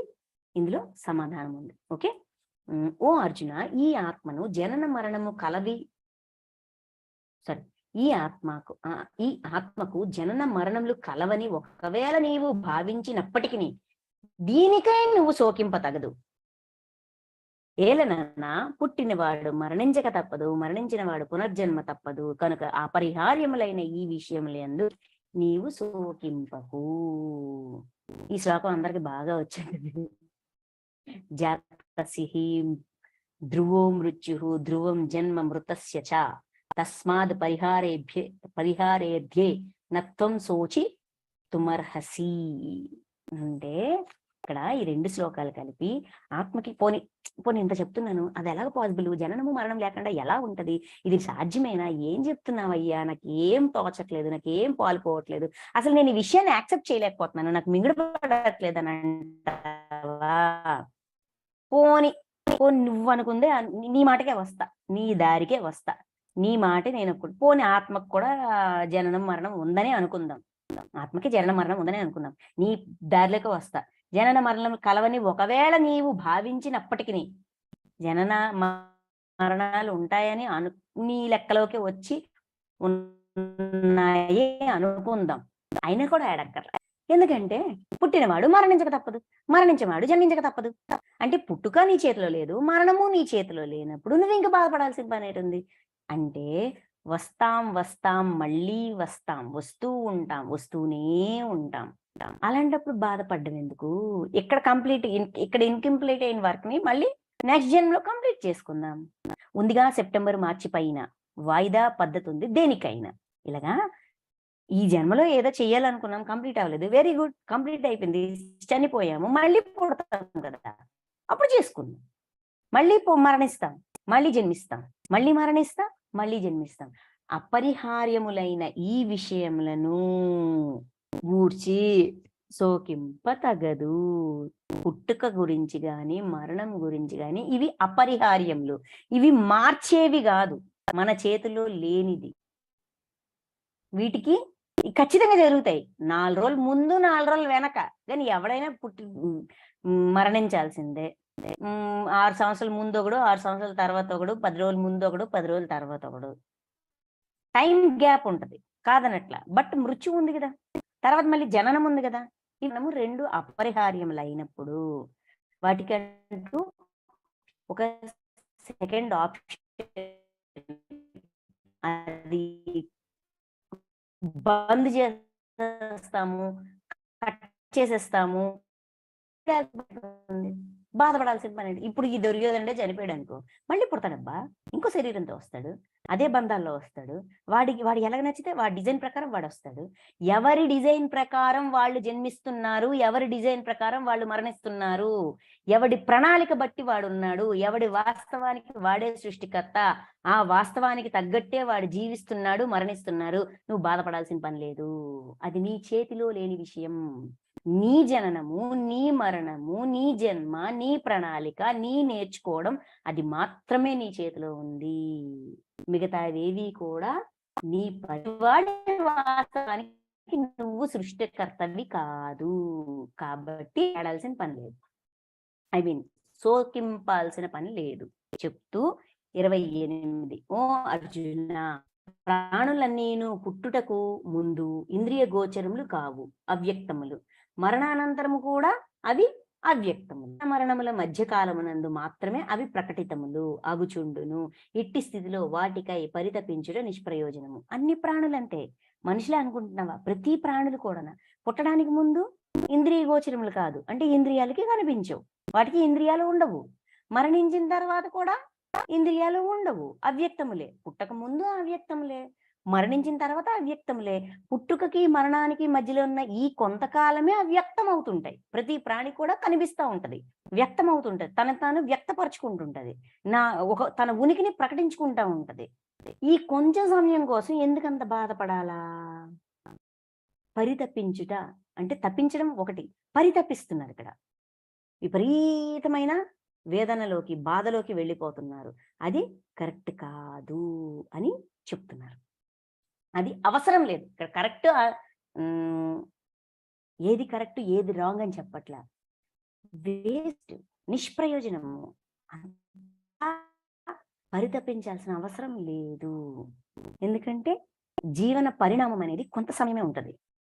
ఇందులో సమాధానం ఉంది. ఓకే, ఓ అర్జున, ఈ ఆత్మను జనన మరణము ఈ ఆత్మకు జనన మరణములు కలవని ఒకవేళ నీవు భావించినప్పటికీ దీనికై నువ్వు శోకింపతగదు. ఏలనన్నా పుట్టినవాడు మరణించక తప్పదు, మరణించినవాడు పునర్జన్మ తప్పదు, కనుక అపరిహార్యములైన ఈ విషయములందు నీవు శోకింపకు. ఈ శ్లోకం అందరికి బాగా వచ్చింది. జాతసిహి ధ్రువో మృత్యు ధ్రువం జన్మ మృతస్య చ తస్మాద్ పరిహారేధ్యే నత్వం శోచి తుమర్హసి. అంటే ఇక్కడ ఈ రెండు శ్లోకాలు కలిపి ఆత్మకి పోని ఇంత చెప్తున్నాను, అది ఎలాగ పాసిబుల్, జననము మరణం లేకుండా ఎలా ఉంటది, ఇది సాధ్యమేనా, ఏం చెప్తున్నావయ్యా, నాకు ఏం తోచట్లేదు, నాకు ఏం పాలుపోవట్లేదు, అసలు నేను ఈ విషయాన్ని యాక్సెప్ట్ చేయలేకపోతున్నాను, నాకు మింగుడు పడట్లేదు అని అంటావా? పోని నువ్వు అనుకుందే నీ మాటకే వస్తా, నీ దారికే వస్తా, నీ మాట నేను పోని ఆత్మకు కూడా జననం మరణం ఉందని అనుకుందాం, ఆత్మకి జనన మరణం ఉందని అనుకుందాం, నీ దారిలోకి వస్తా. జనన మరణం కలవని ఒకవేళ నీవు భావించినప్పటికీ జనన మరణాలు ఉంటాయని నీ లెక్కలోకి వచ్చి ఉన్నాయే అనుకుందాం, అయినా కూడా ఏడక్కర్లే. ఎందుకంటే పుట్టినవాడు మరణించక తప్పదు, మరణించేవాడు జన్మించక తప్పదు. అంటే పుట్టుక నీ చేతిలో లేదు, మరణము నీ చేతిలో లేనప్పుడు నువ్వు ఇంకా బాధపడాల్సిన పని ఏంటుంది? అంటే వస్తాం మళ్ళీ వస్తాం, వస్తూనే ఉంటాం. అలాంటప్పుడు బాధపడ్డం ఎందుకు? ఇక్కడ ఇన్కంప్లీట్ అయిన వర్క్ ని మళ్ళీ నెక్స్ట్ జన్మలో కంప్లీట్ చేసుకుందాం. ఉందిగా సెప్టెంబర్ మార్చి పైన వాయిదా పద్ధతి ఉంది దేనికైనా. ఇలాగా ఈ జన్మలో ఏదో చెయ్యాలనుకున్నాం, కంప్లీట్ అవ్వలేదు, వెరీ గుడ్, కంప్లీట్ అయిపోయింది, చనిపోయాము, మళ్ళీ పుడతాం కదా, అప్పుడు చేసుకుందాం. మళ్ళీ మరణిస్తాం, మళ్ళీ జన్మిస్తాం, మళ్ళీ మరణిస్తాం, మళ్ళీ జన్మిస్తాం. అపరిహార్యములైన ఈ విషయములను గూర్చి శోకింప తగదు. పుట్టుక గురించి గాని మరణం గురించి గాని ఇవి అపరిహార్యములు, ఇవి మార్చేవి కాదు, మన చేతిలో లేనిది. వీటికి ఖచ్చితంగా జరుగుతాయి, 4 రోజులు ముందు 4 రోజులు వెనక, కానీ ఎవడైనా మరణించాల్సిందే. 6 సంవత్సరాల ముందు ఒకడు, 6 సంవత్సరాల తర్వాత ఒకడు, 10 రోజుల ముందు ఒకడు, 10 రోజుల తర్వాత ఒకడు, టైం గ్యాప్ ఉంటది కాదనట్లా. బట్ మృత్యు ఉంది కదా, తర్వాత మళ్ళీ జననం ఉంది కదా. మనము రెండు అపరిహార్యములు అయినప్పుడు వాటికంటూ ఒక సెకండ్ ఆప్షన్, అది బంద్ చేసేస్తాము, కట్ చేసేస్తాము, బాధపడాల్సిన పని. ఇప్పుడు ఈ దొరికేదంటే చనిపోయాడు అనుకో, మళ్ళీ పుడతాడబ్బా, ఇంకో శరీరంతో వస్తాడు, అదే బంధాల్లో వస్తాడు, వాడు ఎలాగ నచ్చితే వాడి డిజైన్ ప్రకారం వాడు వస్తాడు. ఎవరి డిజైన్ ప్రకారం వాళ్ళు జన్మిస్తున్నారు, ఎవరి డిజైన్ ప్రకారం వాళ్ళు మరణిస్తున్నారు, ఎవడి ప్రణాళిక బట్టి వాడు ఉన్నాడు, ఎవడి వాస్తవానికి వాడే సృష్టికర్త, ఆ వాస్తవానికి తగ్గట్టే వాడు జీవిస్తున్నాడు, మరణిస్తున్నారు. నువ్వు బాధపడాల్సిన పని లేదు, అది నీ చేతిలో లేని విషయం. నీ జననము, నీ మరణము, నీ జన్మ, నీ ప్రణాళిక, నీ నేర్చుకోవడం, అది మాత్రమే నీ చేతిలో ఉంది. మిగతావేవి కూడా నీ పరివాడి వాస్తవానికి నువ్వు సృష్టికర్తవి కాదు. కాబట్టి ఆడాల్సిన పని లేదు, శోకింపాల్సిన పని లేదు. చెప్తూ 28, ఓ అర్జున, ప్రాణులన్నీను పుట్టుటకు ముందు ఇంద్రియ గోచరములు కావు, అవ్యక్తములు, మరణానంతరము కూడా అవి అవ్యక్తములు, మరణముల మధ్యకాలమునందు మాత్రమే అవి ప్రకటితములు అగుచుండును. ఇట్టి స్థితిలో వాటికై పరితపించుట నిష్ప్రయోజనము. అన్ని ప్రాణులంతే, మనుషులే అనుకుంటున్నావా? ప్రతి ప్రాణులు కూడా పుట్టడానికి ముందు ఇంద్రియ గోచరములు కాదు, అంటే ఇంద్రియాలకి కనిపించవు, వాటికి ఇంద్రియాలు ఉండవు. మరణించిన తర్వాత కూడా ఇంద్రియాలు ఉండవు, అవ్యక్తములే. పుట్టక ముందు అవ్యక్తములే, మరణించిన తర్వాత అవ్యక్తములే. పుట్టుకకి మరణానికి మధ్యలో ఉన్న ఈ కొంతకాలమే అవ్యక్తం అవుతుంటాయి. ప్రతి ప్రాణి కూడా కనిపిస్తూ ఉంటది, వ్యక్తం అవుతుంటది, తాను వ్యక్తపరచుకుంటుంటది, తన ఉనికిని ప్రకటించుకుంటా ఉంటది. ఈ కొంచెం సమయం కోసం ఎందుకంత బాధపడాలా? పరితపించుట అంటే తప్పించడం ఒకటి, పరితపిస్తున్నారు ఇక్కడ. విపరీతమైన వేదనలోకి, బాధలోకి వెళ్ళిపోతున్నారు. అది కరెక్ట్ కాదు అని చెప్తున్నారు. అది అవసరం లేదు. ఇక్కడ కరెక్ట్ ఏది కరెక్ట్ ఏది రాంగ్ అని చెప్పట్లా. వేస్ట్, నిష్ప్రయోజనము, పరితపించాల్సిన అవసరం లేదు. ఎందుకంటే జీవన పరిణామం అనేది కొంత సమయమే ఉంటది.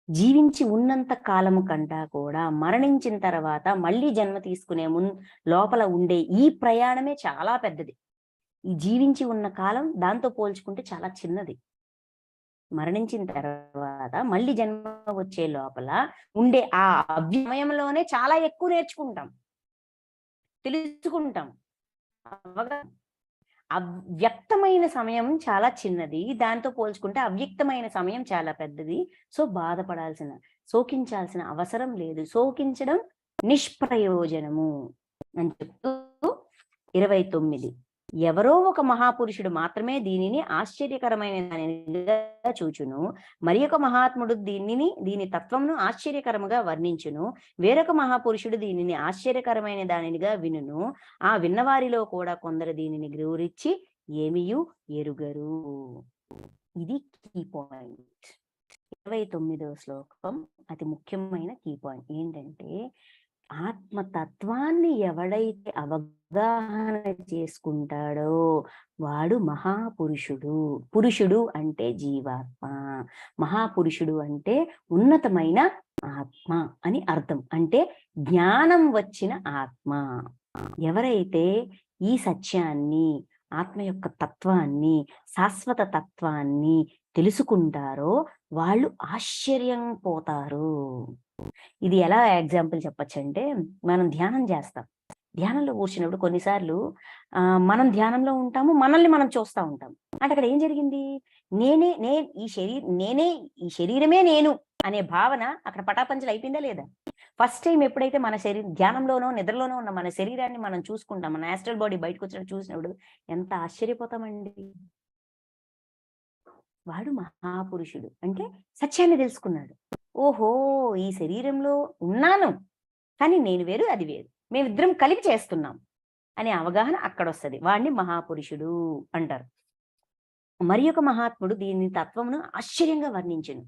జీవించి ఉన్నంత కాలము కంటా కూడా మరణించిన తర్వాత మళ్ళీ జన్మ తీసుకునే లోపల ఉండే ఈ ప్రయాణమే చాలా పెద్దది. ఈ జీవించి ఉన్న కాలం దాంతో పోల్చుకుంటే చాలా చిన్నది. మరణించిన తర్వాత మళ్ళీ జన్మ వచ్చే లోపల ఉండే ఆ అవ్యయంలోనే చాలా ఎక్కువ నేర్చుకుంటాం, తెలుసుకుంటాం. అవ్యక్తమైన సమయం చాలా చిన్నది, దాంతో పోల్చుకుంటే అవ్యక్తమైన సమయం చాలా పెద్దది. సో శోకించాల్సిన అవసరం లేదు. శోకించడం నిష్ప్రయోజనము అని చెప్తూ 29 ఎవరో ఒక మహాపురుషుడు మాత్రమే దీనిని ఆశ్చర్యకరమైన దానిగా చూచును, మరి ఒక మహాత్ముడు దీని తత్వమును ఆశ్చర్యకరముగా వర్ణించును, వేరొక మహాపురుషుడు దీనిని ఆశ్చర్యకరమైన దానిగా వినును, ఆ విన్నవారిలో కూడా కొందరు దీనిని గురించి ఏమియు ఎరుగరు. ఇది కీ పాయింట్. 29వ శ్లోకం అతి ముఖ్యమైన కీ పాయింట్ ఏంటంటే, ఆత్మతత్వాన్ని ఎవడైతే అవగాహన చేసుకుంటాడో వాడు మహాపురుషుడు. పురుషుడు అంటే జీవాత్మ, మహాపురుషుడు అంటే ఉన్నతమైన ఆత్మ అని అర్థం. అంటే జ్ఞానం వచ్చిన ఆత్మ. ఎవరైతే ఈ సత్యాన్ని, ఆత్మ యొక్క తత్వాన్ని, శాశ్వత తత్వాన్ని తెలుసుకుంటారో వాళ్ళు ఆశ్చర్యం పోతారు. ఇది ఎలా ఎగ్జాంపుల్ చెప్పచ్చు అంటే, మనం ధ్యానం చేస్తాం. ధ్యానంలో కూర్చున్నప్పుడు కొన్నిసార్లు మనం ధ్యానంలో ఉంటాము, మనల్ని మనం చూస్తూ ఉంటాం. అంటే అక్కడ ఏం జరిగింది? నేనే ఈ శరీరమే నేను అనే భావన అక్కడ పటాపంచలు అయిపోయిందా లేదా? ఫస్ట్ టైం ఎప్పుడైతే మన ధ్యానంలోనో నిద్రలోనో ఉన్న మన శరీరాన్ని మనం చూసుకుంటాం, మన యాస్ట్రల్ బాడీ బయటకు వచ్చినట్టు చూసినప్పుడు ఎంత ఆశ్చర్యపోతామండి. వాడు మహాపురుషుడు అంటే సత్యాన్ని తెలుసుకున్నాడు. ఓహో, ఈ శరీరంలో ఉన్నాను, కానీ నేను వేరు, అది వేరు, మేమిద్దరం కలిపి చేస్తున్నాం అనే అవగాహన అక్కడ వస్తుంది. వాడిని మహాపురుషుడు అంటారు. మరి ఒక మహాత్ముడు దీని తత్వమును ఆశ్చర్యంగా వర్ణించును.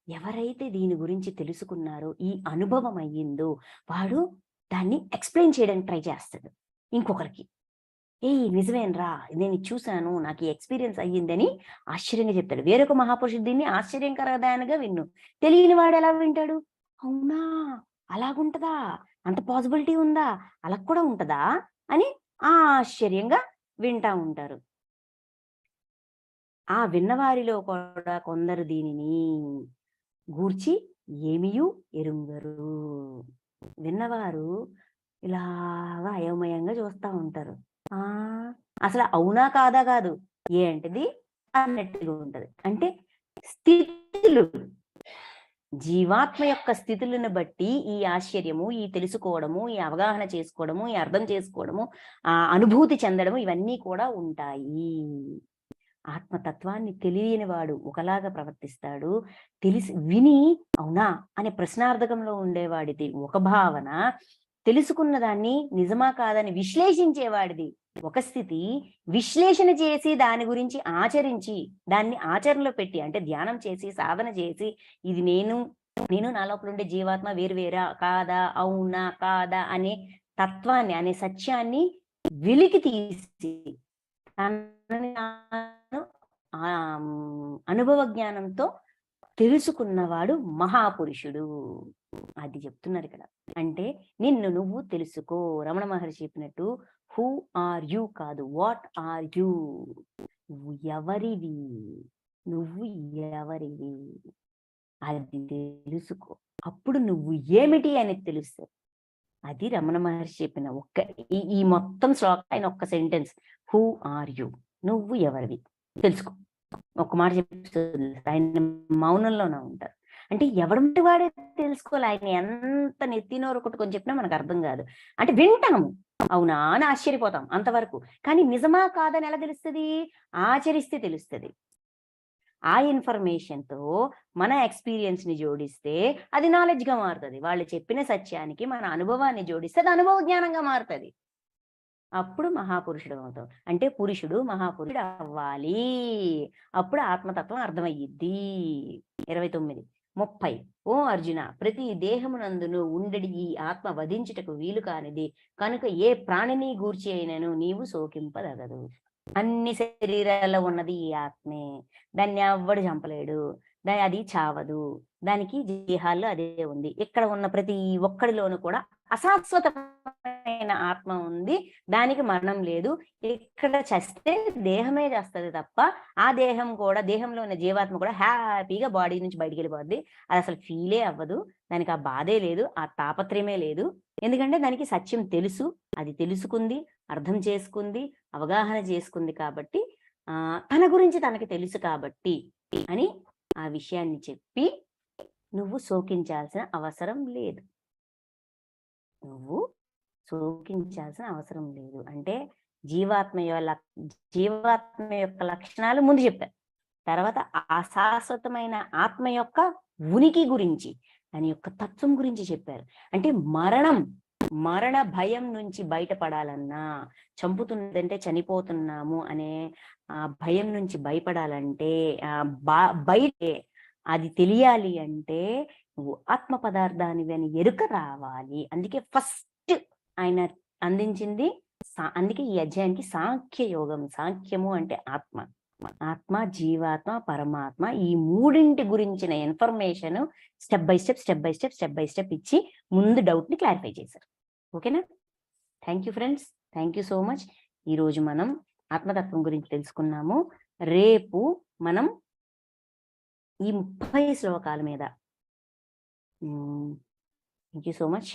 ఎవరైతే దీని గురించి తెలుసుకున్నారో, ఈ అనుభవం అయ్యిందో, వాడు దాన్ని ఎక్స్ప్లెయిన్ చేయడానికి ట్రై చేస్తాడు ఇంకొకరికి. నిజమేనరా, నేను చూశాను, నాకు ఈ ఎక్స్పీరియన్స్ అయ్యిందని ఆశ్చర్యంగా చెప్తాడు. వేరొక మహాపురుషుడు దీన్ని ఆశ్చర్యకరదానిగా విన్ను. తెలియని వాడు ఎలా వింటాడు? అవునా, అలాగుంటదా, అంత పాసిబిలిటీ ఉందా, అలా కూడా ఉంటదా అని ఆశ్చర్యంగా వింటా ఉంటారు. ఆ విన్నవారిలో కూడా కొందరు దీనిని గూర్చి ఏమియు ఎరుంగరు. విన్నవారు ఇలాగా అయోమయంగా చూస్తూ ఉంటారు. అసలు అవునా కాదా కాదు, ఏంటిది అన్నట్టుగా ఉంటది. అంటే స్థితులు, జీవాత్మ యొక్క స్థితులను బట్టి ఈ ఆశ్చర్యము, ఈ తెలుసుకోవడము, ఈ అవగాహన చేసుకోవడము, ఈ అర్థం చేసుకోవడము, ఆ అనుభూతి చెందడము, ఇవన్నీ కూడా ఉంటాయి. ఆత్మతత్వాన్ని తెలియని వాడు ఒకలాగా ప్రవర్తిస్తాడు. విని అవునా అనే ప్రశ్నార్థకంలో ఉండేవాడిది ఒక భావన, తెలుసుకున్న దాన్ని నిజమా కాదని విశ్లేషించేవాడిది ఒక స్థితి. విశ్లేషణ చేసి దాని గురించి ఆచరించి దాన్ని ఆచరణలో పెట్టి, అంటే ధ్యానం చేసి సాధన చేసి, ఇది నేను నా లోపల ఉండే జీవాత్మ వేరువేరా కాదా, అవునా కాదా అనే తత్వాన్ని, అనే సత్యాన్ని వెలికి తీసి అనుభవ జ్ఞానంతో తెలుసుకున్నవాడు మహాపురుషుడు. అది చెప్తున్నారు ఇక్కడ. అంటే నిన్ను నువ్వు తెలుసుకో. రమణ మహర్షి చెప్పినట్టు హూ ఆర్ యూ కాదు, వాట్ ఆర్ యూ. నువ్వు ఎవరివి, అది తెలుసుకో. అప్పుడు నువ్వు ఏమిటి అనేది తెలుస్తుంది. అది రమణ మహర్షి చెప్పిన ఈ మొత్తం శ్లోకం ఆయన ఒక్క సెంటెన్స్. హూ ఆర్ యూ, నువ్వు ఎవరివి తెలుసుకో. ఒక్క మాట చెప్తుంది. ఆయన మౌనంలోనే ఉంటారు. అంటే ఎవడంటే వాడే తెలుసుకోవాలి. ఆయన ఎంత నెత్తినోరు కొట్టుకొని చెప్పినా మనకు అర్థం కాదు. అంటే వింటాము, అవునా అని ఆశ్చర్యపోతాం అంతవరకు. కానీ నిజమా కాదని ఎలా తెలుస్తుంది? ఆచరిస్తే తెలుస్తుంది. ఆ ఇన్ఫర్మేషన్ తో మన ఎక్స్పీరియన్స్ ని జోడిస్తే అది నాలెడ్జ్ గా మారుతుంది. వాళ్ళు చెప్పిన సత్యానికి మన అనుభవాన్ని జోడిస్తే అది అనుభవ జ్ఞానంగా మారుతుంది. అప్పుడు మహాపురుషుడు అవుతాం. అంటే పురుషుడు మహాపురుషుడు అవ్వాలి. అప్పుడు ఆత్మతత్వం అర్థమయ్యిద్ది. 29 30 ఓ అర్జున, ప్రతి దేహమునందును ఉండడి ఈ ఆత్మ వధించుటకు వీలు కానిది కనుక ఏ ప్రాణిని గూర్చి అయినను నీవు శోకింపదగదు. అన్ని శరీరాల్లో ఉన్నది ఈ ఆత్మే. దాన్ని ఎవ్వడు చంపలేడు. అది చావదు. దానికి దేహాల్లో అదే ఉంది. ఇక్కడ ఉన్న ప్రతి ఒక్కడిలోనూ కూడా అశాశ్వతమైన ఆత్మ ఉంది. దానికి మరణం లేదు. ఇక్కడ చస్తే దేహమే చేస్తుంది తప్ప ఆ దేహం కూడా, దేహంలో ఉన్న జీవాత్మ కూడా హ్యాపీగా బాడీ నుంచి బయటికి వెళ్ళిపోద్ది. అది అసలు ఫీలే అవ్వదు. దానికి ఆ బాధే లేదు, ఆ తాపత్రయమే లేదు. ఎందుకంటే దానికి సత్యం తెలుసు. అది తెలుసుకుంది, అర్థం చేసుకుంది, అవగాహన చేసుకుంది. కాబట్టి తన గురించి తనకి తెలుసు కాబట్టి అని ఆ విషయాన్ని చెప్పి నువ్వు శోకించాల్సిన అవసరం లేదు. నువ్వు శోకించాల్సిన అవసరం లేదు అంటే జీవాత్మ యొక్క లక్షణాలు ముందు చెప్పారు. తర్వాత అశాశ్వతమైన ఆత్మ యొక్క ఉనికి గురించి, దాని యొక్క తత్వం గురించి చెప్పారు. అంటే మరణ భయం నుంచి బయటపడాలన్నా, చంపుతున్నదంటే చనిపోతున్నాము అనే భయం నుంచి భయపడాలంటే, బయటే అది తెలియాలి అంటే నువ్వు ఆత్మ పదార్థానివి అని ఎరుక రావాలి. అందుకే ఫస్ట్ ఆయన అందించింది, అందుకే ఈ అధ్యాయానికి సాంఖ్య యోగం. సాంఖ్యము అంటే ఆత్మ, జీవాత్మ, పరమాత్మ, ఈ మూడింటి గురించిన ఇన్ఫర్మేషన్ స్టెప్ బై స్టెప్ ఇచ్చి ముందు డౌట్ ని క్లారిఫై చేశారు. ఓకేనా? Thank you friends, thank you so much. ఈరోజు మనం ఆత్మతత్వం గురించి తెలుసుకున్నాము. రేపు మనం ఈ 30 శ్లోకాల మీద. Thank you so much.